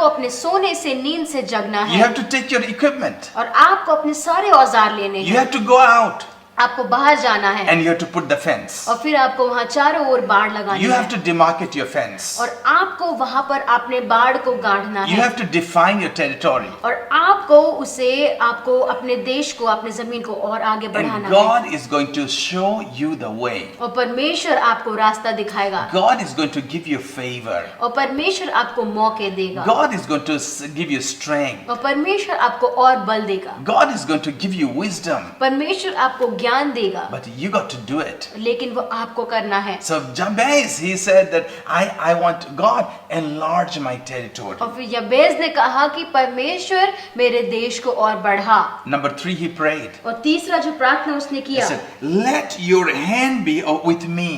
F: अपने सोने से नींद से जगना
E: You
F: है।
E: have to take your equipment.
F: और आपको अपने सारे औजार लेने
E: You
F: हैं।
E: have to go out
F: आपको बाहर जाना है
E: and you have to put the fence.
F: और फिर आपको वहाँ चारों ओर बाड़ लगानी
E: You
F: है।
E: have to demarcate your fence.
F: और आपको वहाँ पर अपने बाड़ को गाड़ना
E: You
F: है।
E: have to define your territory.
F: और आपको अपने देश को अपने जमीन को और आगे
E: And
F: बढ़ाना है।
E: God is going to show you the way.
F: और परमेश्वर आपको रास्ता दिखाएगा।
E: God is going to give you favor.
F: और परमेश्वर आपको मौके देगा।
E: God is going to give you strength.
F: और परमेश्वर आपको और बल देगा।
E: God is going to give you wisdom.
F: परमेश्वर आपको ज्ञान देगा।
E: But you got to do it.
F: लेकिन वो आपको करना है।
E: So Jabez, he said that I want God enlarge my territory.
F: और फिर यबेस ने कहा कि परमेश्वर मेरे देश को और बढ़ा।
E: Number 3, he prayed.
F: और तीसरा जो प्रार्थना उसने
E: He
F: किया,
E: said, let your hand be with me.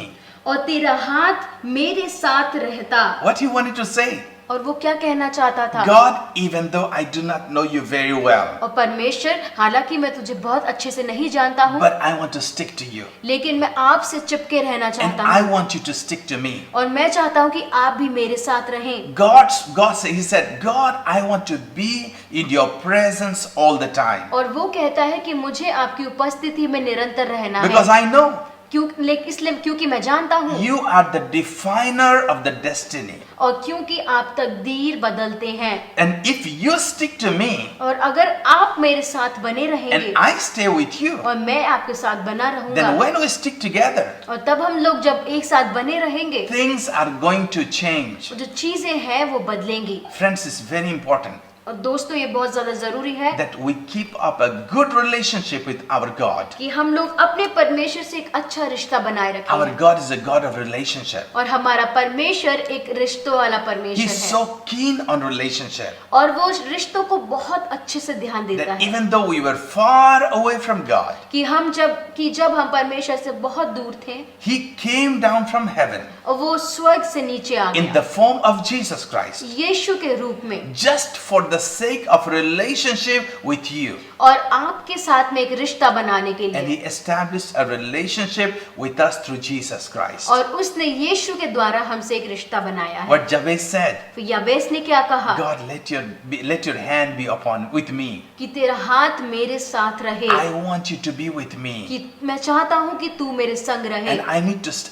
F: और तेरा हाथ मेरे साथ रहता।
E: What he wanted to say?
F: और वो क्या कहना चाहता था?
E: God, even though I do not know you very well,
F: और परमेश्वर, हालांकि मैं तुझे बहुत अच्छे से नहीं जानता हूँ,
E: but I want to stick to you.
F: लेकिन मैं आपसे चिपके रहना
E: And
F: चाहता
E: I
F: हूँ।
E: want you to stick to me.
F: और मैं चाहता हूँ कि आप भी मेरे साथ रहें।
E: He said, God, I want to be in your presence all the time.
F: और वो कहता है कि मुझे आपकी उपस्थिति में निरंतर रहना
E: Because
F: है।
E: I know
F: क्योंकि मैं जानता हूँ,
E: you are the definer of the destiny.
F: और क्योंकि आप तकदीर बदलते हैं।
E: And if you stick to me,
F: और अगर आप मेरे साथ बने रहेंगे
E: and I stay with you,
F: और मैं आपके साथ बना रहूंगा,
E: then when we stick together,
F: और तब हम लोग जब एक साथ बने रहेंगे,
E: things are going to change.
F: जो चीजें हैं वो बदलेंगी।
E: Friends, it's very important
F: और दोस्तों, ये बहुत ज्यादा जरूरी है
E: that we keep up a good relationship with our God.
F: कि हम लोग अपने परमेश्वर से एक अच्छा रिश्ता बनाए रखें।
E: Our God is a God of relationship.
F: और हमारा परमेश्वर एक रिश्तों वाला परमेश्वर
E: He's
F: है,
E: so keen on relationship
F: और वो रिश्तों को बहुत अच्छे से ध्यान देता
E: that
F: है।
E: even though we were far away from God,
F: कि जब हम परमेश्वर से बहुत दूर थे,
E: He came down from heaven
F: और वो स्वर्ग से नीचे आ
E: in
F: गया
E: the form of Jesus Christ,
F: यीशु के रूप में,
E: just for the sake of relationship with you.
F: और आपके साथ में एक रिश्ता बनाने के
E: And
F: लिए।
E: He established a relationship with us through Jesus Christ.
F: और उसने यीशु के द्वारा हमसे एक रिश्ता बनाया है।
E: What Jabez said,
F: फिर याबेस ने क्या कहा?
E: God, let your hand be with me.
F: कि तेरा हाथ मेरे साथ रहे,
E: I want you to be with me.
F: कि मैं चाहता हूँ कि तू मेरे संग रहे,
E: And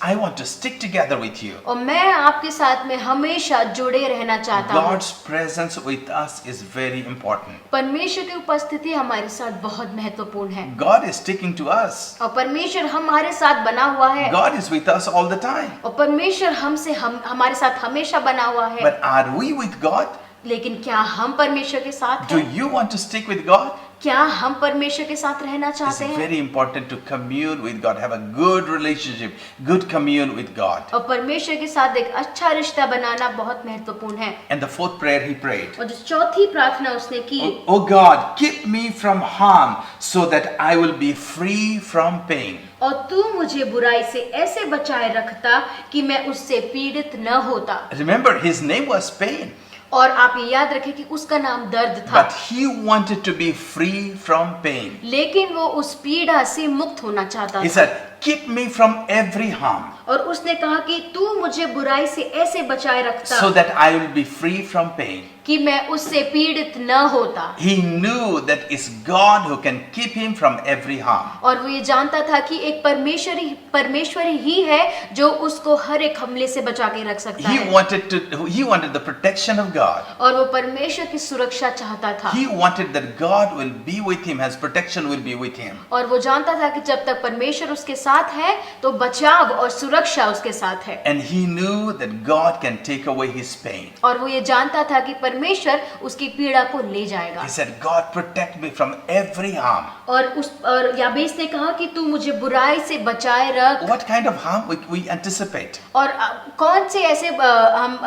E: I want to stick together with you.
F: और मैं आपके साथ में हमेशा जुड़े रहना चाहता हूँ।
E: God's presence with us is very important.
F: परमेश्वर की उपस्थिति हमारे साथ बहुत महत्वपूर्ण है
E: God is sticking to us.
F: और परमेश्वर हमारे साथ बना हुआ है
E: God is with us all the time.
F: और परमेश्वर हमारे साथ हमेशा बना हुआ है।
E: But are we with God?
F: लेकिन क्या हम परमेश्वर के साथ
E: Do
F: हैं?
E: you want to stick with God?
F: क्या हम परमेश्वर के साथ रहना
E: It's
F: चाहते हैं?
E: very important to commune with God, have a good relationship, good commune with God.
F: और परमेश्वर के साथ एक अच्छा रिश्ता बनाना बहुत महत्वपूर्ण है।
E: And the fourth prayer he prayed.
F: और जो चौथी प्रार्थना उसने की,
E: Oh God, keep me from harm so that I will be free from pain.
F: और तू मुझे बुराई से ऐसे बचाए रखता कि मैं उससे पीड़ित न होता।
E: Remember, his name was pain,
F: और आप ये याद रखें कि उसका नाम दर्द था,
E: but he wanted to be free from pain.
F: लेकिन वो उस पीड़ा से मुक्त होना चाहता
E: He
F: था।
E: said, keep me from every harm
F: और उसने कहा कि तू मुझे बुराई से ऐसे बचाए रखता
E: so that I will be free from pain.
F: कि मैं उससे पीड़ित न होता।
E: He knew that it's God who can keep him from every harm.
F: और वो ये जानता था कि एक परमेश्वर ही है जो उसको हर एक हमले से बचा के रख सकता
E: He
F: है।
E: wanted the protection of God.
F: और वो परमेश्वर की सुरक्षा चाहता था।
E: He wanted that God will be with him, his protection will be with him.
F: और वो जानता था कि जब तक परमेश्वर उसके साथ है तो बचाव और सुरक्षा उसके साथ है।
E: And he knew that God can take away his pain.
F: और वो ये जानता था कि परमेश्वर उसकी पीड़ा को ले जाएगा।
E: He said, God, protect me from every harm.
F: और याबेस ने कहा कि तू मुझे बुराई से बचाए रख।
E: What kind of harm we anticipate?
F: और कौन से ऐसे हम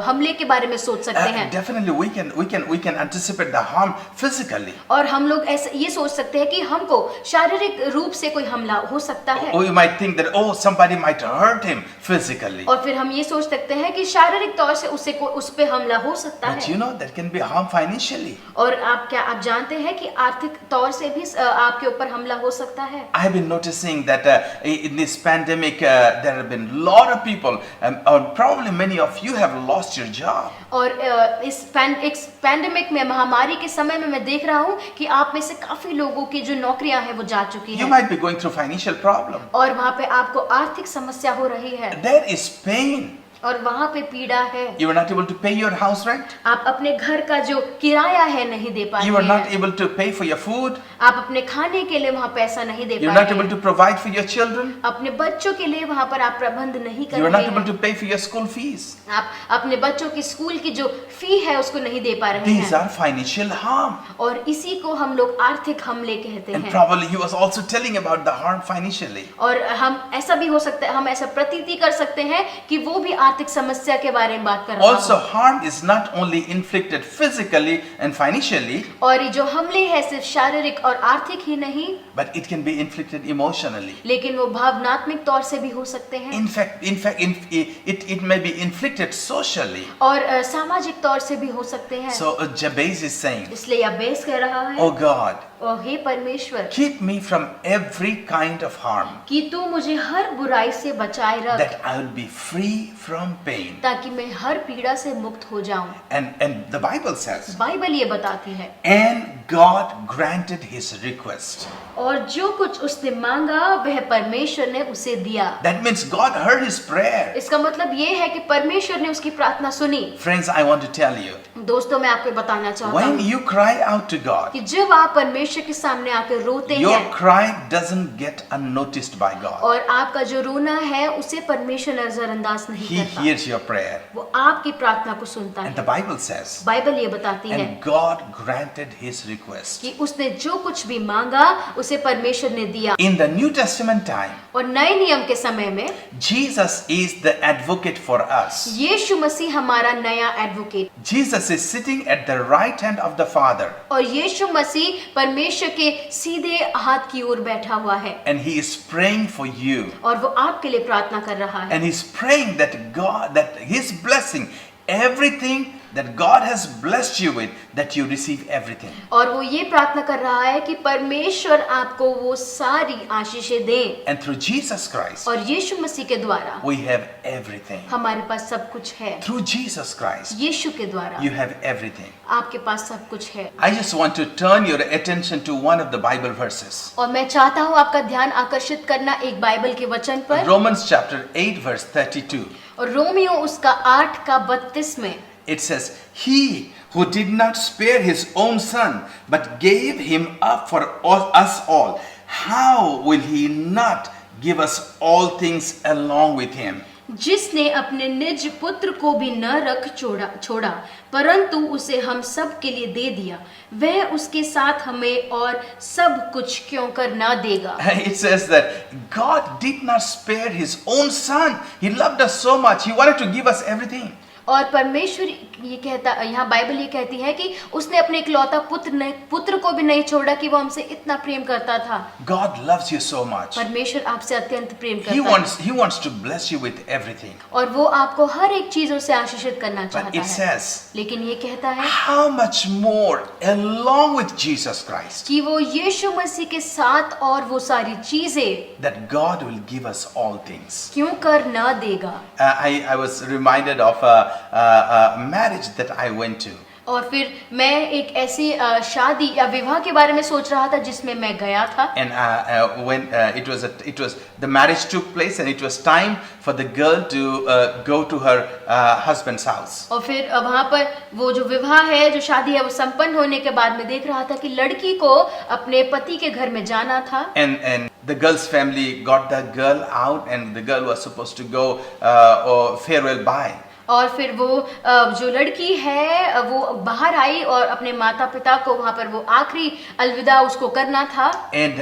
F: हमले के बारे में सोच सकते हैं?
E: Definitely we can anticipate the harm physically.
F: और हम लोग ऐसे ये सोच सकते हैं कि हमको शारीरिक रूप से कोई हमला हो सकता है।
E: Or you might think that, oh, somebody might hurt him physically.
F: और फिर हम ये सोच सकते हैं कि शारीरिक तौर से उस पे हमला हो सकता
E: But
F: है।
E: you know, there can be harm financially.
F: और आप जानते हैं कि आर्थिक तौर से भी आपके ऊपर हमला हो सकता है।
E: I have been noticing that in this pandemic, there have been a lot of people, or probably many of you have lost your job.
F: और इस पैंडेमिक में, महामारी के समय में मैं देख रहा हूँ कि आप में से काफी लोगों की जो नौकरियां हैं वो जा चुकी
E: You
F: हैं।
E: might be going through financial problem.
F: और वहाँ पे आपको आर्थिक समस्या हो रही है
E: There is pain.
F: और वहाँ पे पीड़ा है।
E: You are not able to pay your house rent.
F: आप अपने घर का जो किराया है नहीं दे पा
E: You are
F: रहे
E: not
F: हैं।
E: able to pay for your food.
F: आप अपने खाने के लिए वहाँ पैसा नहीं दे
E: You
F: पा
E: are not
F: रहे
E: able
F: हैं।
E: to provide for your children.
F: अपने बच्चों के लिए वहाँ पर आप प्रबंध नहीं कर
E: You are
F: रहे
E: not able to
F: हैं।
E: pay for your school fees.
F: आप अपने बच्चों की स्कूल की जो फी है उसको नहीं दे पा रहे
E: These
F: हैं।
E: are financial harm.
F: और इसी को हम लोग आर्थिक हमले कहते
E: And
F: हैं।
E: probably he was also telling about the harm financially.
F: और हम ऐसा भी हो सकता है, हम ऐसा प्रतीति कर सकते हैं कि वो भी आर्थिक समस्या के बारे में बात कर रहा
E: Also,
F: हो।
E: harm is not only inflicted physically and financially,
F: और ये जो हमले हैं सिर्फ शारीरिक और आर्थिक ही नहीं,
E: but it can be inflicted emotionally.
F: लेकिन वो भावनात्मक तौर से भी हो सकते हैं।
E: In fact, it may be inflicted socially.
F: और सामाजिक तौर से भी हो सकते हैं।
E: So Jabez is saying,
F: इसलिए याबेस कह रहा है,
E: "Oh God,
F: ओ हे परमेश्वर,
E: keep me from every kind of harm,
F: कि तू मुझे हर बुराई से बचाए रख,
E: that I will be free from pain."
F: ताकि मैं हर पीड़ा से मुक्त हो जाऊं।
E: And the Bible says,
F: Bible ये बताती है,
E: and God granted his request.
F: और जो कुछ उसने मांगा वह परमेश्वर ने उसे दिया।
E: That means God heard his prayer.
F: इसका मतलब ये है कि परमेश्वर ने उसकी प्रार्थना सुनी।
E: Friends, I want to tell you,
F: दोस्तों, मैं आपको बताना चाहता
E: when
F: हूँ
E: you cry out to God,
F: कि जब आप परमेश्वर के सामने आकर रोते
E: your
F: हैं
E: cry doesn't get unnoticed by God.
F: और आपका जो रोना है उसे परमेश्वर नजरअंदाज नहीं
E: He
F: करता,
E: hears your prayer.
F: वो आपकी प्रार्थना को सुनता
E: And
F: है।
E: the Bible says,
F: बाइबल ये बताती है
E: and God granted his request.
F: कि उसने जो कुछ भी मांगा उसे परमेश्वर ने दिया।
E: In the New Testament time,
F: और नए नियम के समय में
E: Jesus is the advocate for us.
F: यीशु मसीह हमारा नया advocate,
E: Jesus is sitting at the right hand of the Father,
F: और यीशु मसीह परमेश्वर के सीधे हाथ की ओर बैठा हुआ है
E: and he is praying for you.
F: और वो आपके लिए प्रार्थना कर रहा है।
E: And he's praying that God, that his blessing, everything that God has blessed you with, that you receive everything.
F: और वो ये प्रार्थना कर रहा है कि परमेश्वर आपको वो सारी आशीषें दें,
E: And through Jesus Christ,
F: और यीशु मसीह के द्वारा
E: we have everything.
F: हमारे पास सब कुछ है।
E: Through Jesus Christ,
F: यीशु के द्वारा
E: you have everything.
F: आपके पास सब कुछ है।
E: I just want to turn your attention to one of the Bible verses.
F: और मैं चाहता हूँ आपका ध्यान आकर्षित करना एक बाइबल के वचन पर,
E: Romans chapter 8 verse 32.
F: और रोमियो उसका 8 का 32 में,
E: it says, He who did not spare his own son, but gave him up for us all, how will he not give us all things along with him?
F: जिसने अपने निज पुत्र को भी न रख छोड़ा परंतु उसे हम सब के लिए दे दिया, वह उसके साथ हमें और सब कुछ क्यों कर ना देगा।
E: It says that God did not spare his own son. He loved us so much. He wanted to give us everything.
F: और परमेश्वर ये कहता, यहाँ बाइबल ये कहती है कि उसने अपने इकलौता पुत्र को भी नहीं छोड़ा कि वो हमसे इतना प्रेम करता था।
E: God loves you so much.
F: परमेश्वर आपसे अत्यंत प्रेम
E: He
F: करता है
E: He wants to bless you with everything.
F: और वो आपको हर एक चीजों से आशीषित करना
E: But
F: चाहता
E: it
F: है।
E: says,
F: लेकिन ये कहता है
E: how much more along with Jesus Christ
F: कि वो यीशु मसीह के साथ और वो सारी चीजें
E: that God will give us all things.
F: क्यों कर ना देगा।
E: I was reminded of a marriage that I went to.
F: और फिर मैं एक ऐसी शादी या विवाह के बारे में सोच रहा था जिसमें मैं गया था।
E: And when it was the marriage took place and it was time for the girl to go to her husband's house.
F: और फिर वहाँ पर वो जो विवाह है, जो शादी है, वो संपन्न होने के बाद मैं देख रहा था कि लड़की को अपने पति के घर में जाना था।
E: And the girl's family got the girl out and the girl was supposed to go farewell bye.
F: और फिर वो जो लड़की है वो बाहर आई और अपने माता पिता को वहाँ पर वो आखिरी अलविदा उसको करना था।
E: And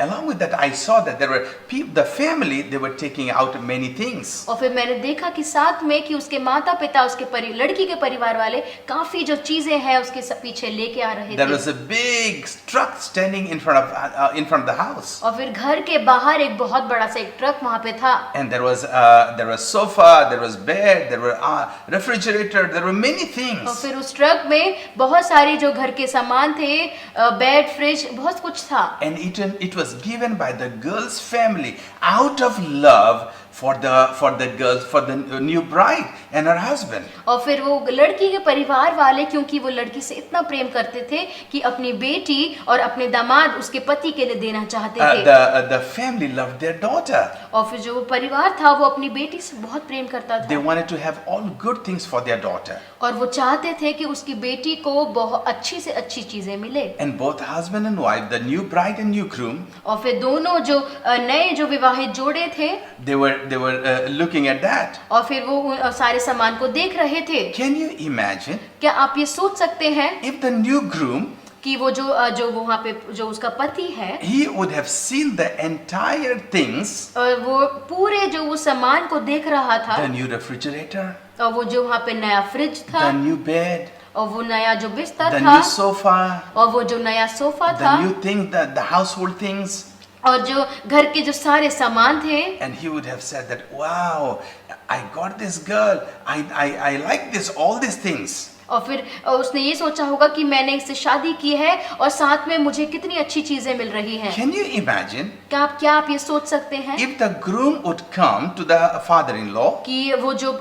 E: along with that I saw that there were people, the family, they were taking out many things.
F: और फिर मैंने देखा कि साथ में कि उसके माता पिता, उसके लड़की के परिवार वाले काफी जो चीजें हैं उसके पीछे लेके आ रहे थे।
E: There was a big truck standing in front of the house.
F: और फिर घर के बाहर एक बहुत बड़ा सा एक ट्रक वहाँ पे था।
E: And there was sofa, there was bed, there were refrigerator, there were many things.
F: और फिर उस ट्रक में बहुत सारी जो घर के सामान थे, बेड, फ्रिज, बहुत कुछ था।
E: And it was given by the girl's family out of love for the girls, for the new bride and her husband.
F: और फिर वो लड़की के परिवार वाले, क्योंकि वो लड़की से इतना प्रेम करते थे कि अपनी बेटी और अपने दामाद उसके पति के लिए देना चाहते थे।
E: The family loved their daughter.
F: और फिर जो परिवार था वो अपनी बेटी से बहुत प्रेम करता
E: They
F: था
E: wanted to have all good things for their daughter.
F: और वो चाहते थे कि उसकी बेटी को बहुत अच्छी से अच्छी चीजें मिले।
E: And both husband and wife, the new bride and new groom,
F: और फिर दोनों जो नए जो विवाहित जोड़े थे,
E: they were looking at that.
F: और फिर वो सारे सामान को देख रहे थे।
E: Can you imagine
F: क्या आप ये सोच सकते हैं
E: if the new groom,
F: कि वो जो वहाँ पे जो उसका पति है,
E: he would have seen the entire things,
F: और वो पूरे जो वो सामान को देख रहा था,
E: the new refrigerator,
F: और वो जो वहाँ पे नया फ्रिज था,
E: the new bed,
F: और वो नया जो बिस्तर
E: the
F: था,
E: new sofa,
F: और वो जो नया सोफा
E: the
F: था,
E: new things, the household things.
F: और जो घर के जो सारे सामान थे,
E: And he would have said that, wow, I got this girl, I like this, all these things.
F: और फिर उसने ये सोचा होगा कि मैंने इससे शादी की है और साथ में मुझे कितनी अच्छी चीजें मिल रही हैं।
E: Can you imagine
F: क्या आप ये सोच सकते हैं
E: if the groom would come to the father-in-law,
F: कि वो जो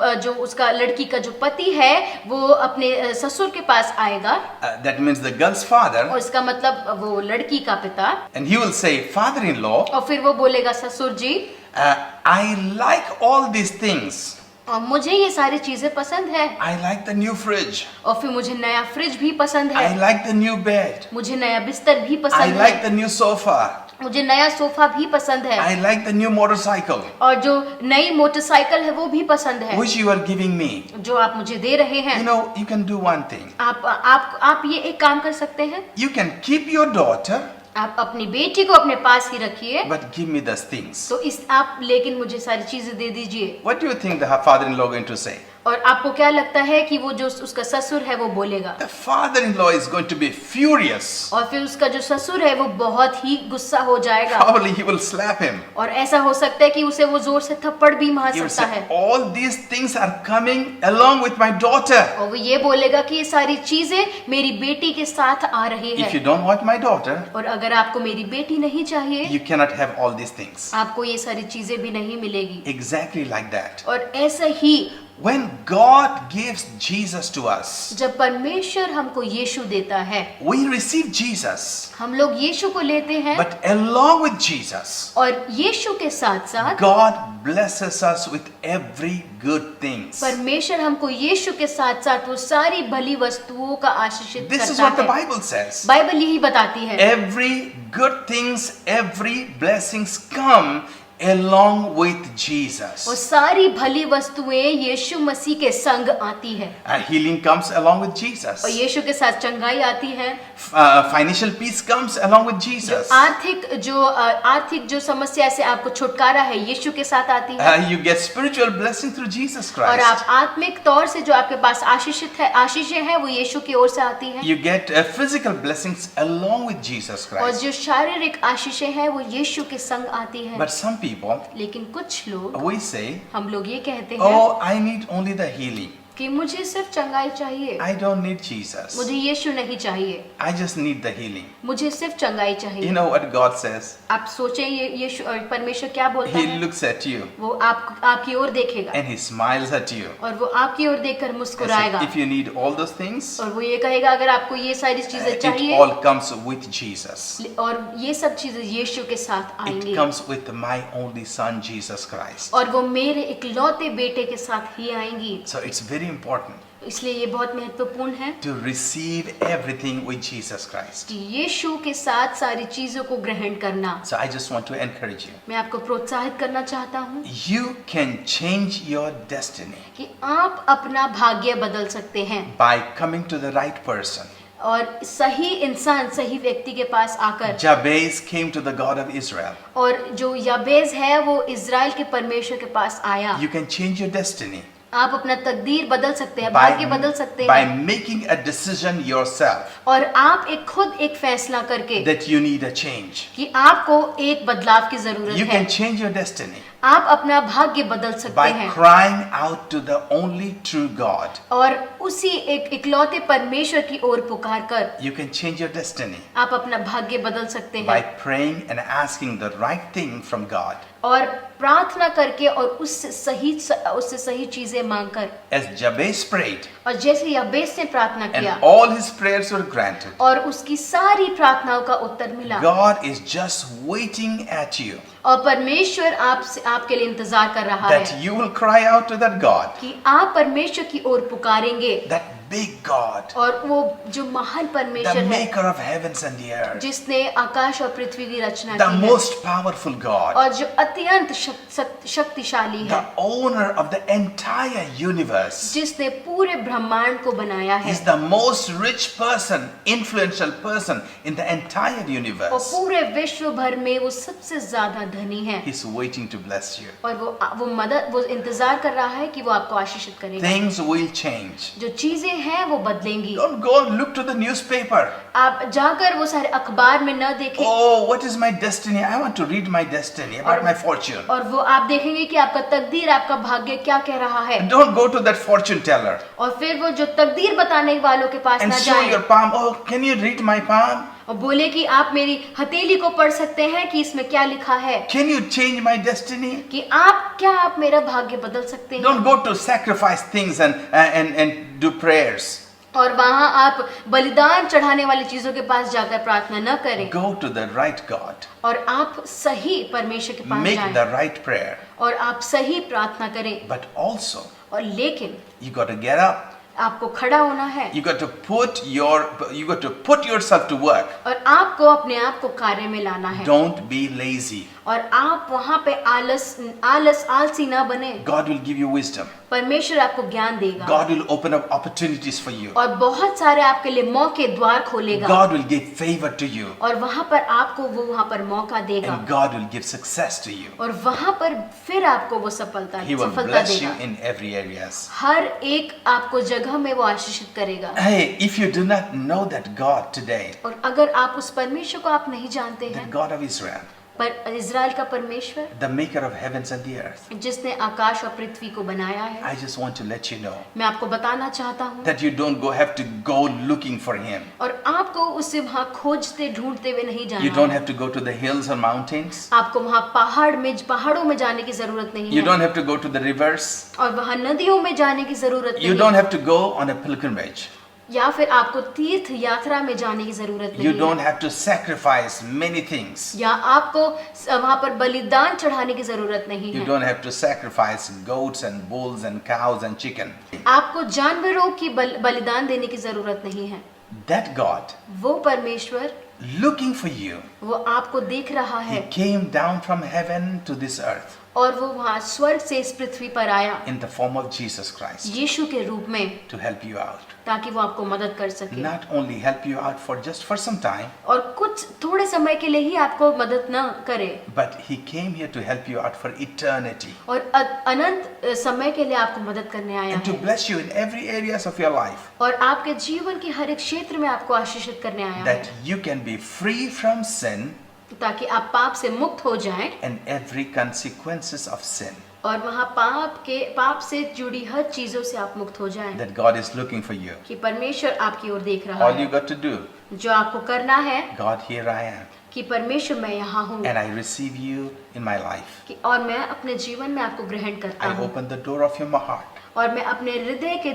F: उसका लड़की का जो पति है वो अपने ससुर के पास आएगा,
E: that means the girl's father,
F: और इसका मतलब वो लड़की का पिता,
E: and he will say, father-in-law,
F: और फिर वो बोलेगा ससुर जी,
E: I like all these things.
F: और मुझे ये सारी चीजें पसंद है,
E: I like the new fridge.
F: और फिर मुझे नया फ्रिज भी पसंद
E: I
F: है,
E: like the new bed.
F: मुझे नया बिस्तर भी
E: I
F: पसंद
E: like
F: है,
E: the new sofa.
F: मुझे नया सोफा भी पसंद है,
E: I like the new motorcycle,
F: और जो नई मोटरसाइकिल है वो भी पसंद है
E: which you are giving me.
F: जो आप मुझे दे रहे हैं।
E: You know, you can do one thing.
F: आप ये एक काम कर सकते हैं,
E: You can keep your daughter,
F: आप अपनी बेटी को अपने पास ही रखिए,
E: but give me those things.
F: तो आप लेकिन मुझे सारी चीजें दे दीजिए।
E: What do you think the father-in-law going to say?
F: और आपको क्या लगता है कि वो जो उसका ससुर है वो बोलेगा?
E: The father-in-law is going to be furious.
F: और फिर उसका जो ससुर है वो बहुत ही गुस्सा हो जाएगा,
E: Probably he will slap him.
F: और ऐसा हो सकता है कि उसे वो जोर से थप्पड़ भी मार
E: He will
F: सकता
E: say,
F: है,
E: all these things are coming along with my daughter.
F: और वो ये बोलेगा कि ये सारी चीजें मेरी बेटी के साथ आ रही
E: If you
F: है,
E: don't want my daughter,
F: और अगर आपको मेरी बेटी नहीं चाहिए,
E: you cannot have all these things.
F: आपको ये सारी चीजें भी नहीं मिलेगी।
E: Exactly like that.
F: और ऐसे ही
E: When God gives Jesus to us,
F: जब परमेश्वर हमको यीशु देता है,
E: we receive Jesus.
F: हम लोग यीशु को लेते हैं,
E: But along with Jesus,
F: और यीशु के साथ साथ
E: God blesses us with every good things.
F: परमेश्वर हमको यीशु के साथ साथ वो सारी भली वस्तुओं का आशीषित
E: This is
F: करता
E: what the
F: है।
E: Bible says.
F: बाइबल यही बताती है,
E: Every good things, every blessings come along with Jesus.
F: और सारी भली वस्तुएं यीशु मसीह के संग आती है,
E: Healing comes along with Jesus.
F: और यीशु के साथ चंगाई आती है।
E: Financial peace comes along with Jesus.
F: आर्थिक जो समस्या से आपको छुटकारा है, यीशु के साथ आती है।
E: You get spiritual blessing through Jesus
F: और
E: Christ.
F: आप आत्मिक तौर से जो आपके पास आशीषें हैं वो यीशु की ओर से आती हैं।
E: You get physical blessings along with Jesus
F: और
E: Christ.
F: जो शारीरिक आशीषें हैं वो यीशु के संग आती हैं।
E: But some people,
F: लेकिन कुछ लोग,
E: we say,
F: हम लोग ये कहते हैं
E: oh, I need only the healing.
F: कि मुझे सिर्फ चंगाई चाहिए,
E: I don't need Jesus.
F: मुझे यीशु नहीं चाहिए,
E: I just need the healing.
F: मुझे सिर्फ चंगाई
E: You
F: चाहिए।
E: know what God says?
F: आप सोचें ये यीशु और परमेश्वर क्या बोलता
E: He
F: है?
E: looks at you
F: वो आपकी ओर देखेगा
E: and He smiles at you.
F: और वो आपकी ओर देखकर
E: I
F: मुस्कुराएगा,
E: said, if you need all those things,
F: और वो ये कहेगा अगर आपको ये सारी चीजें
E: it
F: चाहिए,
E: all comes with Jesus.
F: और ये सब चीजें यीशु के साथ
E: It
F: आएंगी,
E: comes with my only Son, Jesus Christ.
F: और वो मेरे इकलौते बेटे के साथ ही आएंगी।
E: So it's very important
F: इसलिए ये बहुत महत्वपूर्ण है
E: to receive everything with Jesus Christ.
F: कि यीशु के साथ सारी चीजों को ग्रहण करना।
E: So I just want to encourage you.
F: मैं आपको प्रोत्साहित करना चाहता हूँ
E: You can change your destiny
F: कि आप अपना भाग्य बदल सकते हैं,
E: by coming to the right person.
F: और सही इंसान सही व्यक्ति के पास आकर।
E: Jabez came to the God of Israel.
F: और जो याबेज है वो इज़राइल के परमेश्वर के पास आया।
E: You can change your destiny
F: आप अपना तकदीर बदल सकते हैं, भाग्य बदल सकते
E: by
F: हैं,
E: making a decision yourself
F: और आप खुद एक फैसला करके
E: that you need a change.
F: कि आपको एक बदलाव की जरूरत
E: You
F: है।
E: can change your destiny
F: आप अपना भाग्य बदल सकते
E: by
F: हैं,
E: crying out to the only true God.
F: और उसी एक इकलौते परमेश्वर की ओर पुकार कर
E: You can change your destiny
F: आप अपना भाग्य बदल सकते
E: by
F: हैं,
E: praying and asking the right thing from God.
F: और प्रार्थना करके और उससे सही चीजें मांगकर।
E: As Jabez prayed,
F: और जैसे याबेस ने प्रार्थना किया
E: and all his prayers were granted,
F: और उसकी सारी प्रार्थनाओं का उत्तर मिला,
E: God is just waiting at you
F: और परमेश्वर आपके लिए इंतजार कर रहा
E: that
F: है
E: you will cry out to that God,
F: कि आप परमेश्वर की ओर पुकारेंगे,
E: that big God,
F: और वो जो महान परमेश्वर
E: the
F: है
E: maker of heavens and the earth,
F: जिसने आकाश और पृथ्वी की रचना
E: the
F: की है,
E: most powerful God,
F: और जो अत्यंत शक्तिशाली
E: the
F: है,
E: owner of the entire universe,
F: जिसने पूरे ब्रह्मांड को बनाया है,
E: is the most rich person, influential person in the entire
F: और
E: universe.
F: पूरे विश्व भर में वो सबसे ज्यादा धनी है,
E: He's waiting to bless you.
F: और वो इंतजार कर रहा है कि वो आपको आशीषित करेगा।
E: Things will change.
F: जो चीजें हैं वो बदलेंगी।
E: Don't go and look to the newspaper.
F: आप जाकर वो सारे अखबार में न देखें,
E: Oh, what is my destiny? I want to read my destiny about my fortune.
F: और वो आप देखेंगे कि आपका तकदीर, आपका भाग्य क्या कह रहा है,
E: Don't go to that fortune teller
F: और फिर वो जो तकदीर बताने वालों के पास
E: and
F: न
E: show your
F: जाएं
E: palm. Oh, can you read my palm?
F: और बोले कि आप मेरी हथेली को पढ़ सकते हैं कि इसमें क्या लिखा है,
E: Can you change my destiny?
F: कि आप मेरा भाग्य बदल सकते हैं।
E: Don't go to sacrifice things and do prayers.
F: और वहां आप बलिदान चढ़ाने वाली चीजों के पास जाकर प्रार्थना न करें,
E: Go to the right God.
F: और आप सही परमेश्वर के पास
E: Make
F: जाएं
E: the right prayer.
F: और आप सही प्रार्थना करें।
E: But also,
F: और लेकिन
E: you got to get up.
F: आपको खड़ा होना है,
E: You got to put yourself to work.
F: और आपको अपने आप को कार्य में लाना है,
E: Don't be lazy.
F: और आप वहां पे आलसी ना बने।
E: God will give you wisdom.
F: परमेश्वर आपको ज्ञान देगा,
E: God will open up opportunities for you.
F: और बहुत सारे आपके लिए मौके द्वार खोलेगा,
E: God will give favor to you.
F: और वहां पर आपको वो वहां पर मौका देगा,
E: And God will give success to you.
F: और वहां पर फिर आपको वो सफलता
E: He will
F: सफलता
E: bless you
F: देगा।
E: in every areas.
F: हर एक आपको जगह में वो आशीषित करेगा।
E: Hey, if you do not know that God today,
F: और अगर आप उस परमेश्वर को आप नहीं जानते
E: the
F: हैं,
E: God of Israel,
F: पर इज़राइल का परमेश्वर,
E: the maker of heavens and the earth.
F: जिसने आकाश और पृथ्वी को बनाया है,
E: I just want to let you know
F: मैं आपको बताना चाहता हूँ
E: that you don't have to go looking for him.
F: और आपको उसे वहाँ खोजते ढूंढते हुए नहीं
E: You
F: जाना
E: don't
F: है।
E: have to go to the hills or mountains.
F: आपको वहाँ पहाड़ों में जाने की जरूरत नहीं
E: You
F: है
E: don't have to go to the rivers.
F: और वहाँ नदियों में जाने की जरूरत
E: You
F: नहीं
E: don't
F: है
E: have to go on a pilgrimage.
F: या फिर आपको तीर्थ यात्रा में जाने की जरूरत
E: You
F: नहीं
E: don't
F: है
E: have to sacrifice many things.
F: या आपको वहाँ पर बलिदान चढ़ाने की जरूरत नहीं
E: You
F: है।
E: don't have to sacrifice goats and bulls and cows and chicken.
F: आपको जानवरों की बलिदान देने की जरूरत नहीं है।
E: That God,
F: वो परमेश्वर
E: looking for you,
F: वो आपको देख रहा
E: He
F: है
E: came down from heaven to this earth
F: और वो वहाँ स्वर्ग से इस पृथ्वी पर आया
E: in the form of Jesus Christ
F: यीशु के रूप में,
E: to help you out.
F: ताकि वो आपको मदद कर सके
E: Not only help you out for just for some time,
F: और कुछ थोड़े समय के लिए ही आपको मदद न करे,
E: but He came here to help you out for eternity
F: और अनंत समय के लिए आपको मदद करने आया
E: and to
F: है
E: bless you in every areas of your life,
F: और आपके जीवन के हर एक क्षेत्र में आपको आशीषित करने आया
E: that
F: है
E: you can be free from sin
F: ताकि आप पाप से मुक्त हो जाएं
E: and every consequences of sin.
F: और वहाँ पाप से जुड़ी हर चीजों से आप मुक्त हो जाएं।
E: That God is looking for you.
F: कि परमेश्वर आपकी ओर देख रहा
E: All you
F: है।
E: got to do,
F: जो आपको करना है
E: God, here I am,
F: कि परमेश्वर मैं यहाँ हूँ
E: and I receive you in my life.
F: और मैं अपने जीवन में आपको ग्रहण करता
E: I
F: हूँ
E: open the door of your heart,
F: और मैं अपने हृदय के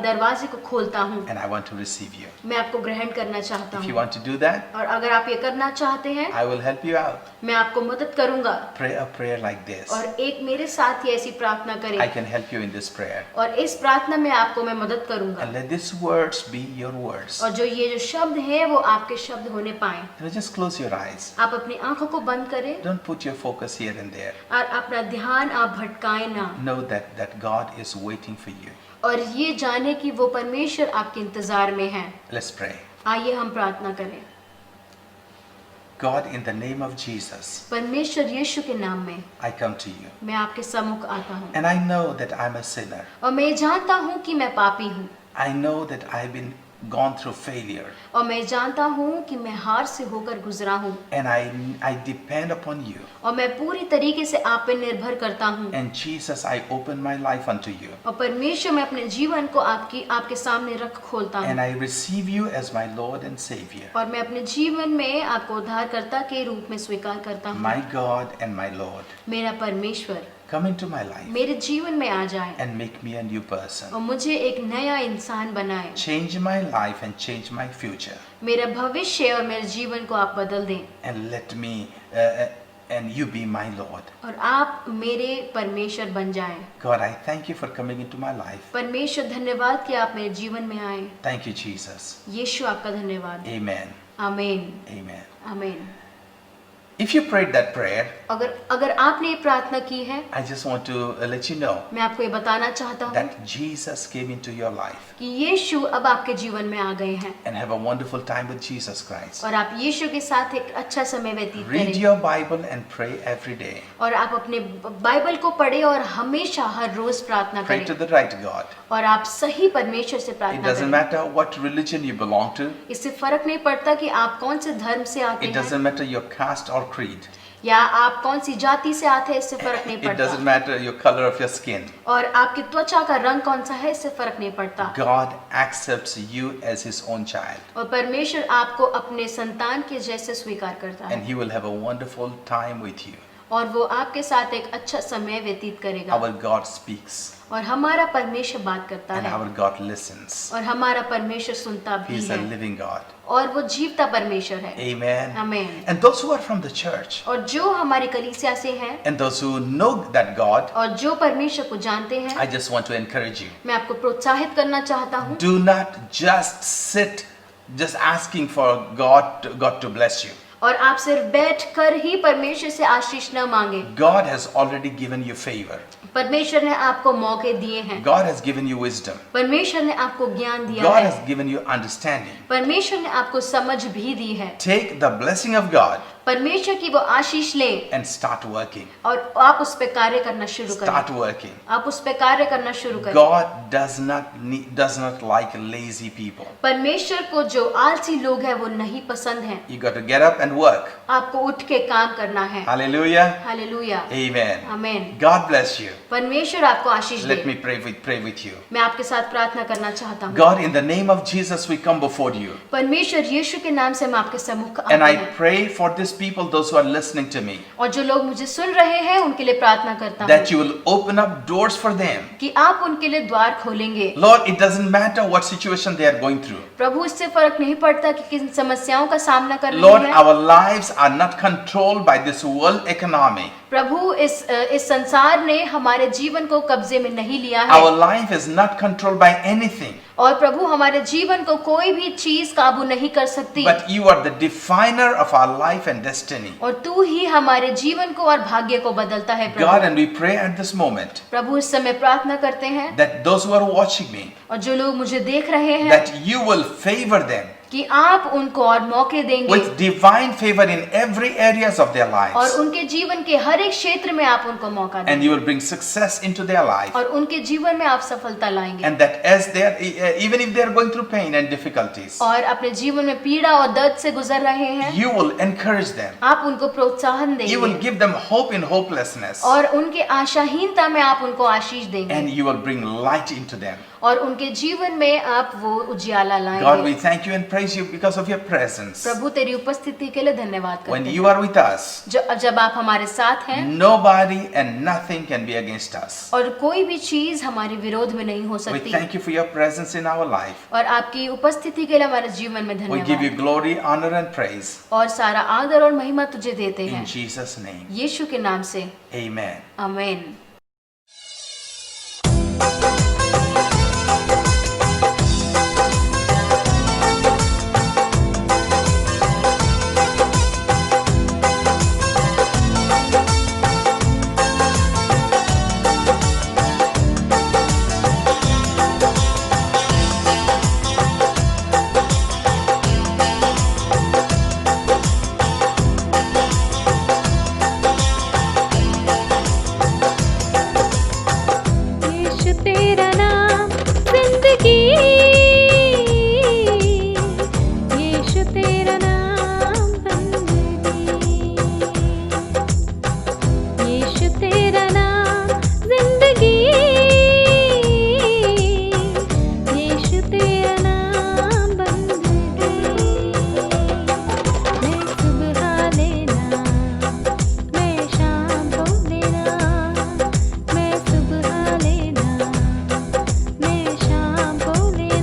F: दरवाजे को खोलता हूँ।
E: and I want to receive you.
F: मैं आपको ग्रहण करना चाहता
E: If you
F: हूँ
E: want to do that,
F: और अगर आप ये करना चाहते हैं
E: I will help you out.
F: मैं आपको मदद करूंगा
E: Pray a prayer like this.
F: और एक मेरे साथ ही ऐसी प्रार्थना
E: I
F: करें
E: can help you in this prayer.
F: और इस प्रार्थना में आपको मैं मदद करूंगा
E: And let these words be your words.
F: और ये जो शब्द है वो आपके शब्द होने पाए।
E: Just close your eyes.
F: आप अपनी आंखों को बंद करें
E: Don't put your focus here and there.
F: और अपना ध्यान आप भटकाएं ना
E: Know that God is waiting for you.
F: और ये जाने कि वो परमेश्वर आपके इंतजार में है।
E: Let's pray.
F: आइए हम प्रार्थना करें।
E: God, in the name of Jesus,
F: परमेश्वर यीशु के नाम में
E: I come to you.
F: मैं आपके सम्मुख आता हूँ
E: And I know that I'm a sinner.
F: और मैं जानता हूँ कि मैं पापी हूँ
E: I know that I've been gone through failure.
F: और मैं जानता हूँ कि मैं हार से होकर गुजरा हूँ
E: And I depend upon you.
F: और मैं पूरी तरीके से आप पे निर्भर करता हूँ
E: And Jesus, I open my life unto you.
F: और परमेश्वर मैं अपने जीवन को आपके सामने रख खोलता
E: And
F: हूँ
E: I receive you as my Lord and Savior.
F: और मैं अपने जीवन में आपको उद्धारकर्ता के रूप में स्वीकार करता हूँ।
E: My God and my Lord,
F: मेरा परमेश्वर
E: come into my life
F: मेरे जीवन में आ जाए
E: and make me a new person.
F: और मुझे एक नया इंसान बनाए।
E: Change my life and change my future.
F: मेरा भविष्य और मेरे जीवन को आप बदल दें
E: And let me, and you be my Lord.
F: और आप मेरे परमेश्वर बन जाएं।
E: God, I thank you for coming into my life.
F: परमेश्वर धन्यवाद कि आप मेरे जीवन में आए।
E: Thank you, Jesus.
F: यीशु आपका धन्यवाद।
E: Amen.
F: आमीन
E: Amen.
F: आमीन।
E: If you prayed that prayer,
F: अगर आपने ये प्रार्थना की है
E: I just want to let you know
F: मैं आपको ये बताना चाहता हूँ
E: that Jesus came into your life.
F: कि यीशु अब आपके जीवन में आ गए हैं
E: And have a wonderful time with Jesus Christ.
F: और आप यीशु के साथ एक अच्छा समय व्यतीत
E: Read
F: करें
E: your Bible and pray every day.
F: और आप अपने बाइबल को पढ़े और हमेशा हर रोज प्रार्थना
E: Pray to
F: करें
E: the right God.
F: और आप सही परमेश्वर से
E: It
F: प्रार्थना
E: doesn't
F: करें।
E: matter what religion you belong to.
F: इससे फर्क नहीं पड़ता कि आप कौन से धर्म से आते
E: It
F: हैं
E: doesn't matter your caste or creed.
F: या आप कौन सी जाति से आते हैं, इससे फर्क नहीं
E: It doesn't
F: पड़ता
E: matter your color of your skin.
F: और आपकी त्वचा का रंग कौन सा है, इससे फर्क नहीं पड़ता।
E: God accepts you as His own child.
F: और परमेश्वर आपको अपने संतान के जैसे स्वीकार करता है
E: And He will have a wonderful time with you.
F: और वो आपके साथ एक अच्छा समय व्यतीत करेगा।
E: Our God speaks
F: और हमारा परमेश्वर बात करता
E: and
F: है
E: our God listens.
F: और हमारा परमेश्वर सुनता
E: He
F: भी
E: is a
F: है
E: living God.
F: और वो जीवता परमेश्वर है।
E: Amen.
F: आमीन।
E: And those who are from the church
F: और जो हमारी कलीसिया से हैं
E: and those who know that God,
F: और जो परमेश्वर को जानते हैं,
E: I just want to encourage you.
F: मैं आपको प्रोत्साहित करना चाहता हूँ।
E: Do not just sit just asking for God to bless you.
F: और आप सिर्फ बैठ कर ही परमेश्वर से आशीष न मांगे।
E: God has already given you favor.
F: परमेश्वर ने आपको मौके दिए हैं।
E: God has given you wisdom.
F: परमेश्वर ने आपको ज्ञान दिया
E: God
F: है।
E: has given you understanding.
F: परमेश्वर ने आपको समझ भी दी है।
E: Take the blessing of God
F: परमेश्वर की वो आशीष लें
E: and start working.
F: और आप उस पे कार्य करना शुरू करें।
E: Start working.
F: आप उस पे कार्य करना शुरू करें।
E: God does not like lazy people.
F: परमेश्वर को जो आलसी लोग हैं वो नहीं पसंद हैं।
E: You got to get up and work.
F: आपको उठ के काम करना है।
E: Hallelujah.
F: Hallelujah,
E: Amen.
F: Amen.
E: God bless you.
F: परमेश्वर आपको आशीष
E: Let
F: they.
E: me pray with you.
F: मैं आपके साथ प्रार्थना करना चाहता हूँ।
E: God, in the name of Jesus, we come before you.
F: परमेश्वर यीशु के नाम से हम आपके सम्मुख आते
E: And I
F: हैं
E: pray for these people, those who are listening to me,
F: और जो लोग मुझे सुन रहे हैं उनके लिए प्रार्थना करता हूँ
E: that you will open up doors for them.
F: कि आप उनके लिए द्वार खोलेंगे।
E: Lord, it doesn't matter what situation they are going through.
F: प्रभु, इससे फर्क नहीं पड़ता कि किन समस्याओं का सामना कर
E: Lord,
F: रहे हैं।
E: our lives are not controlled by this world economy.
F: प्रभु, इस संसार ने हमारे जीवन को कब्जे में नहीं लिया है
E: Our life is not controlled by anything.
F: और प्रभु हमारे जीवन को कोई भी चीज काबू नहीं कर सकती।
E: But you are the definer of our life and destiny.
F: और तू ही हमारे जीवन को और भाग्य को बदलता है
E: God,
F: Prabhu.
E: and we pray at this moment
F: प्रभु, इस समय प्रार्थना करते हैं
E: that those who are watching me,
F: और जो लोग मुझे देख रहे हैं
E: that you will favor them
F: कि आप उनको और मौके देंगे
E: with divine favor in every areas of their
F: और
E: lives.
F: उनके जीवन के हर एक क्षेत्र में आप उनको मौका
E: And
F: देंगे
E: you will bring success into their life.
F: और उनके जीवन में आप सफलता लाएंगे
E: And that as they are, even if they are going through pain and difficulties,
F: और अपने जीवन में पीड़ा और दर्द से गुजर रहे हैं
E: you will encourage them.
F: आप उनको प्रोत्साहन
E: You will
F: देंगे
E: give them hope in hopelessness.
F: और उनके आशाहीनता में आप उनको आशीष देंगे
E: And you will bring light into them.
F: और उनके जीवन में आप वो उजियाला
E: God,
F: लाएंगे।
E: we thank you and praise you because of your presence.
F: प्रभु, तेरी उपस्थिति के लिए धन्यवाद
E: When
F: करते
E: you
F: हैं
E: are with us,
F: जब आप हमारे साथ हैं
E: nobody and nothing can be against us.
F: और कोई भी चीज हमारे विरोध में नहीं हो
E: We
F: सकती
E: thank you for your presence in our life.
F: और आपकी उपस्थिति के लिए हमारे जीवन में
E: We give you
F: धन्यवाद
E: glory, honor, and praise.
F: और सारा आदर और महिमा तुझे देते
E: In
F: हैं
E: Jesus' name.
F: यीशु के नाम से,
E: Amen.
F: आमीन।
G: यीशु तेरा नाम जिंदगी, यीशु तेरा नाम बंदगी, यीशु तेरा नाम जिंदगी, यीशु तेरा नाम बंदगी। मैं सुबह लेना, मैं शाम को देना, मैं सुबह लेना, मैं शाम को लेना।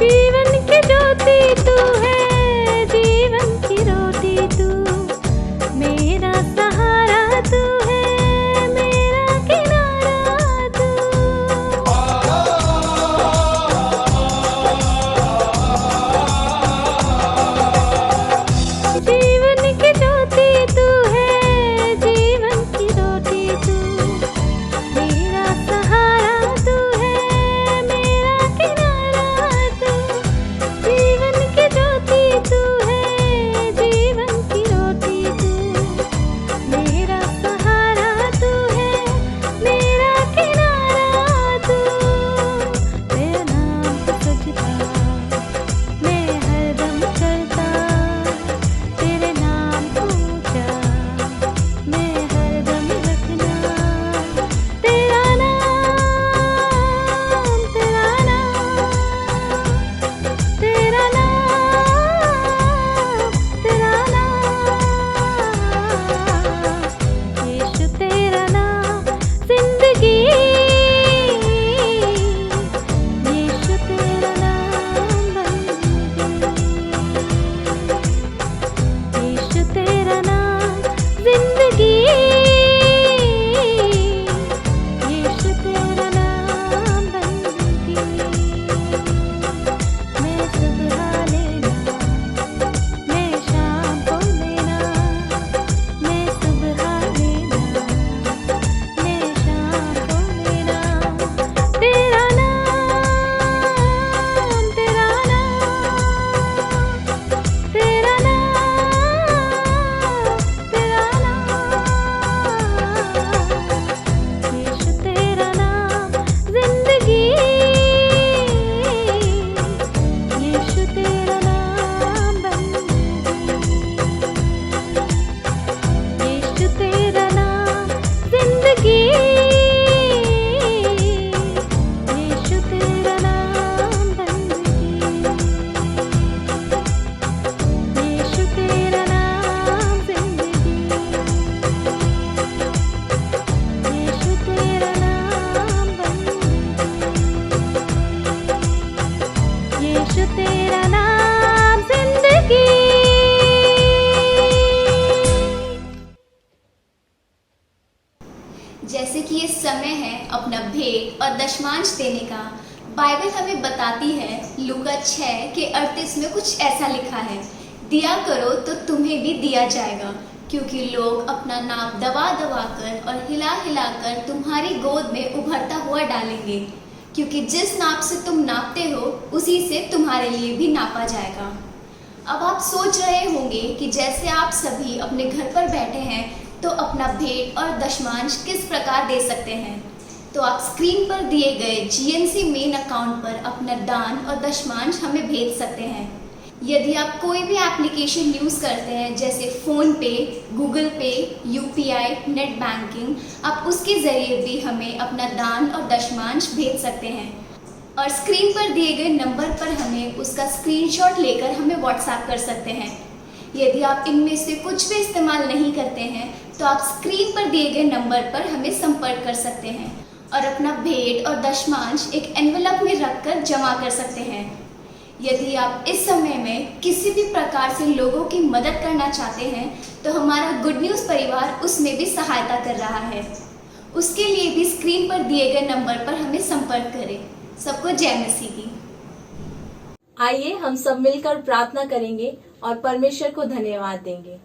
G: जीवन की ज्योति तू है, जीवन की रोटी तू, मेरा सहारा तू है, मेरा किनारा तू। जीवन की ज्योति तू है, जीवन की रोटी तू, मेरा सहारा तू है, मेरा किनारा तू। जीवन की ज्योति तू है, जीवन की रोटी तू, मेरा सहारा तू है, मेरा किनारा तू। तेरा नाम को सजदा मैं हरदम करता, तेरे नाम को ऊंचा मैं हरदम रखना। तेरा नाम, तेरा नाम, तेरा नाम, तेरा नाम, यीशु तेरा नाम जिंदगी, यीशु तेरा नाम बंदगी, यीशु तेरा नाम जिंदगी, यीशु तेरा नाम बंदगी। मैं सुबह लेना, मैं शाम को लेना, मैं सुबह लेना, मैं शाम को लेना। तेरा नाम, तेरा नाम, तेरा नाम, तेरा नाम, यीशु तेरा नाम जिंदगी, यीशु तेरा नाम बंदगी, यीशु तेरा नाम जिंदगी, यीशु तेरा नाम बंदगी, यीशु तेरा नाम जिंदगी, यीशु तेरा नाम बंदगी, यीशु तेरा नाम जिंदगी।
A: जैसे कि ये समय है अपना भेंट और दशमांश देने का, बाइबल हमें बताती है लूका 6 के 38 में कुछ ऐसा लिखा है, दिया करो तो तुम्हें भी दिया जाएगा, क्योंकि लोग अपना नाप दबा दबा कर और हिला हिला कर तुम्हारी गोद में उभरता हुआ डालेंगे, क्योंकि जिस नाप से तुम नापते हो उसी से तुम्हारे लिए भी नापा जाएगा। अब आप सोच रहे होंगे कि जैसे आप सभी अपने घर पर बैठे हैं तो अपना भेंट और दशमांश किस प्रकार दे सकते हैं। तो आप स्क्रीन पर दिए गए GNC मेन अकाउंट पर अपना दान और दशमांश हमें भेज सकते हैं। यदि आप कोई भी एप्लीकेशन यूज़ करते हैं जैसे फ़ोन पे, गूगल पे, UPI, नेट बैंकिंग, आप उसके ज़रिए भी हमें अपना दान और दशमांश भेज सकते हैं और स्क्रीन पर दिए गए नंबर पर हमें उसका स्क्रीनशॉट लेकर हमें व्हाट्सएप कर सकते हैं। यदि आप इनमें से कुछ भी इस्तेमाल नहीं करते हैं तो आप स्क्रीन पर दिए गए नंबर पर हमें संपर्क कर सकते हैं और अपना भेंट और दशमांश एक एनवेलप में रखकर जमा कर सकते हैं। यदि आप इस समय में किसी भी प्रकार से लोगों की मदद करना चाहते हैं तो हमारा गुड न्यूज़ परिवार उसमें भी सहायता कर रहा है। उसके लिए भी स्क्रीन पर दिए गए नंबर पर हमें संपर्क करें। सबको जय मसीह की।
H: आइए हम सब मिलकर प्रार्थना करेंगे और परमेश्वर को धन्यवाद देंगे।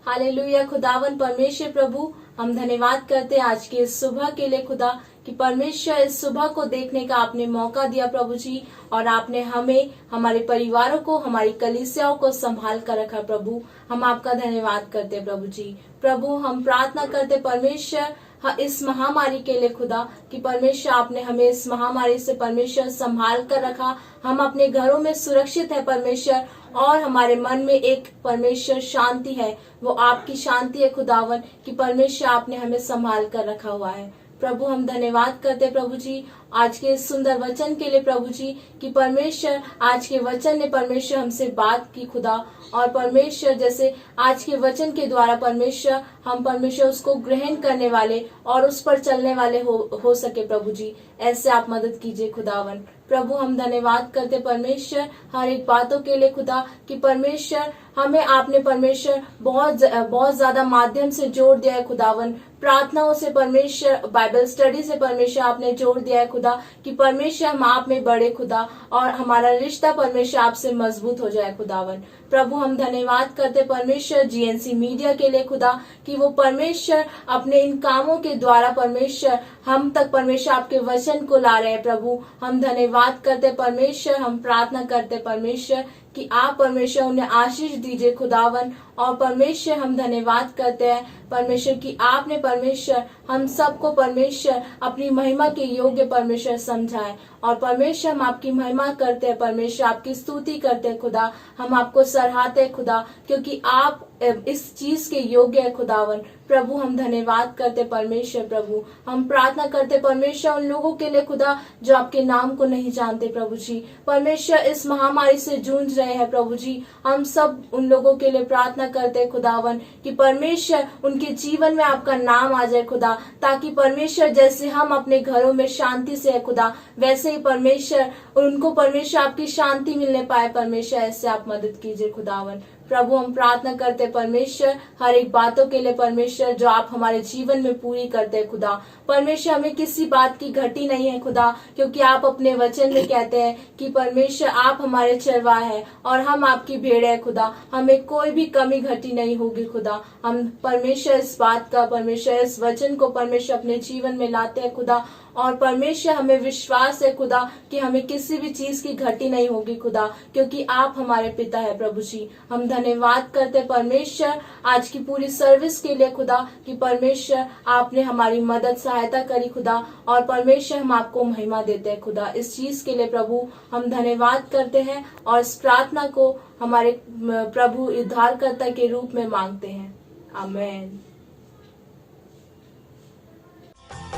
H: हालेलुया। खुदावन परमेश्वर प्रभु, हम धन्यवाद करते हैं आज की इस सुबह के लिए खुदा, कि परमेश्वर इस सुबह को देखने का आपने मौका दिया प्रभु जी, और आपने हमें, हमारे परिवारों को, हमारी कलीसियाओं को संभाल कर रखा प्रभु। हम आपका धन्यवाद करते प्रभु जी। प्रभु हम प्रार्थना करते परमेश्वर इस महामारी के लिए खुदा, कि परमेश्वर आपने हमें इस महामारी से परमेश्वर संभाल कर रखा। हम अपने घरों में सुरक्षित है परमेश्वर, और हमारे मन में एक परमेश्वर शांति है, वो आपकी शांति है खुदावन, कि परमेश्वर आपने हमें संभाल कर रखा हुआ है। प्रभु हम धन्यवाद करते प्रभु जी, आज के इस सुंदर वचन के लिए प्रभु जी कि परमेश्वर आज के वचन ने परमेश्वर हमसे बात की खुदा, और परमेश्वर जैसे आज के वचन के द्वारा परमेश्वर हम परमेश्वर उसको ग्रहण करने वाले और उस पर चलने वाले हो सके प्रभु जी, ऐसे आप मदद कीजिए खुदावन। प्रभु हम धन्यवाद करते परमेश्वर हर एक बातों के लिए खुदा कि परमेश्वर हमें आपने परमेश्वर बहुत ज्यादा माध्यम से जोड़ दिया है खुदावन, प्रार्थनाओं से परमेश्वर, बाइबल स्टडी से परमेश्वर आपने जोड़ दिया है खुदा कि परमेश्वर हम आप में बड़े खुदा और हमारा रिश्ता परमेश्वर आपसे मजबूत हो जाए खुदावन। प्रभु हम धन्यवाद करते परमेश्वर जीएनसी मीडिया के लिए खुदा कि वो परमेश्वर अपने इन कामों के द्वारा परमेश्वर हम तक परमेश्वर आपके वचन को ला रहे हैं। प्रभु हम धन्यवाद करते परमेश्वर, हम प्रार्थना करते परमेश्वर कि आप परमेश्वर उन्हें आशीष दीजिए खुदावन, और परमेश्वर हम धन्यवाद करते हैं परमेश्वर कि आपने परमेश्वर हम सबको परमेश्वर अपनी महिमा के योग्य परमेश्वर समझाए, और परमेश्वर हम आपकी महिमा करते हैं परमेश्वर, आपकी स्तुति करते हैं खुदा, हम आपको सराहते हैं खुदा क्योंकि आप इस चीज के योग्य है खुदावन। प्रभु हम धन्यवाद करते परमेश्वर, प्रभु हम प्रार्थना करते परमेश्वर उन लोगों के लिए खुदा जो आपके नाम को नहीं जानते प्रभु जी, परमेश्वर इस महामारी से जूझ रहे हैं प्रभु जी, हम सब उन लोगों के लिए प्रार्थना करते खुदावन कि परमेश्वर उनके जीवन में आपका नाम आ जाए खुदा, ताकि परमेश्वर जैसे हम अपने घरों में शांति से है खुदा, वैसे ही परमेश्वर उनको परमेश्वर आपकी शांति मिलने पाए परमेश्वर, ऐसे आप मदद कीजिए खुदावन। प्रभु हम प्रार्थना करते परमेश्वर हर एक बातों के लिए परमेश्वर जो आप हमारे जीवन में पूरी करते हैं खुदा, परमेश्वर हमें किसी बात की घटी नहीं है खुदा, क्योंकि आप अपने वचन में कहते हैं कि परमेश्वर आप हमारे चरवाहे हैं और हम आपकी भेड़ है खुदा, हमें कोई भी कमी घटी नहीं होगी खुदा। हम परमेश्वर इस बात का परमेश्वर इस वचन को परमेश्वर अपने जीवन में लाते हैं खुदा, और परमेश्वर हमें विश्वास है खुदा कि हमें किसी भी चीज की घटी नहीं होगी खुदा, क्योंकि आप हमारे पिता है प्रभु जी। हम धन्यवाद करते परमेश्वर आज की पूरी सर्विस के लिए खुदा कि परमेश्वर आपने हमारी मदद सहायता करी खुदा, और परमेश्वर हम आपको महिमा देते हैं खुदा। इस चीज के लिए प्रभु हम धन्यवाद करते हैं और इस प्रार्थना को हमारे प्रभु उद्धारकर्ता के रूप में मांगते हैं, आमीन।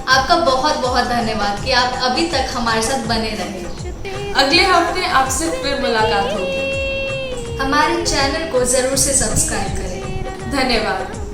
A: आपका बहुत बहुत धन्यवाद कि आप अभी तक हमारे साथ बने रहे।
B: अगले हफ्ते आपसे फिर मुलाकात होगी।
A: हमारे चैनल को जरूर से सब्सक्राइब करें।
B: धन्यवाद।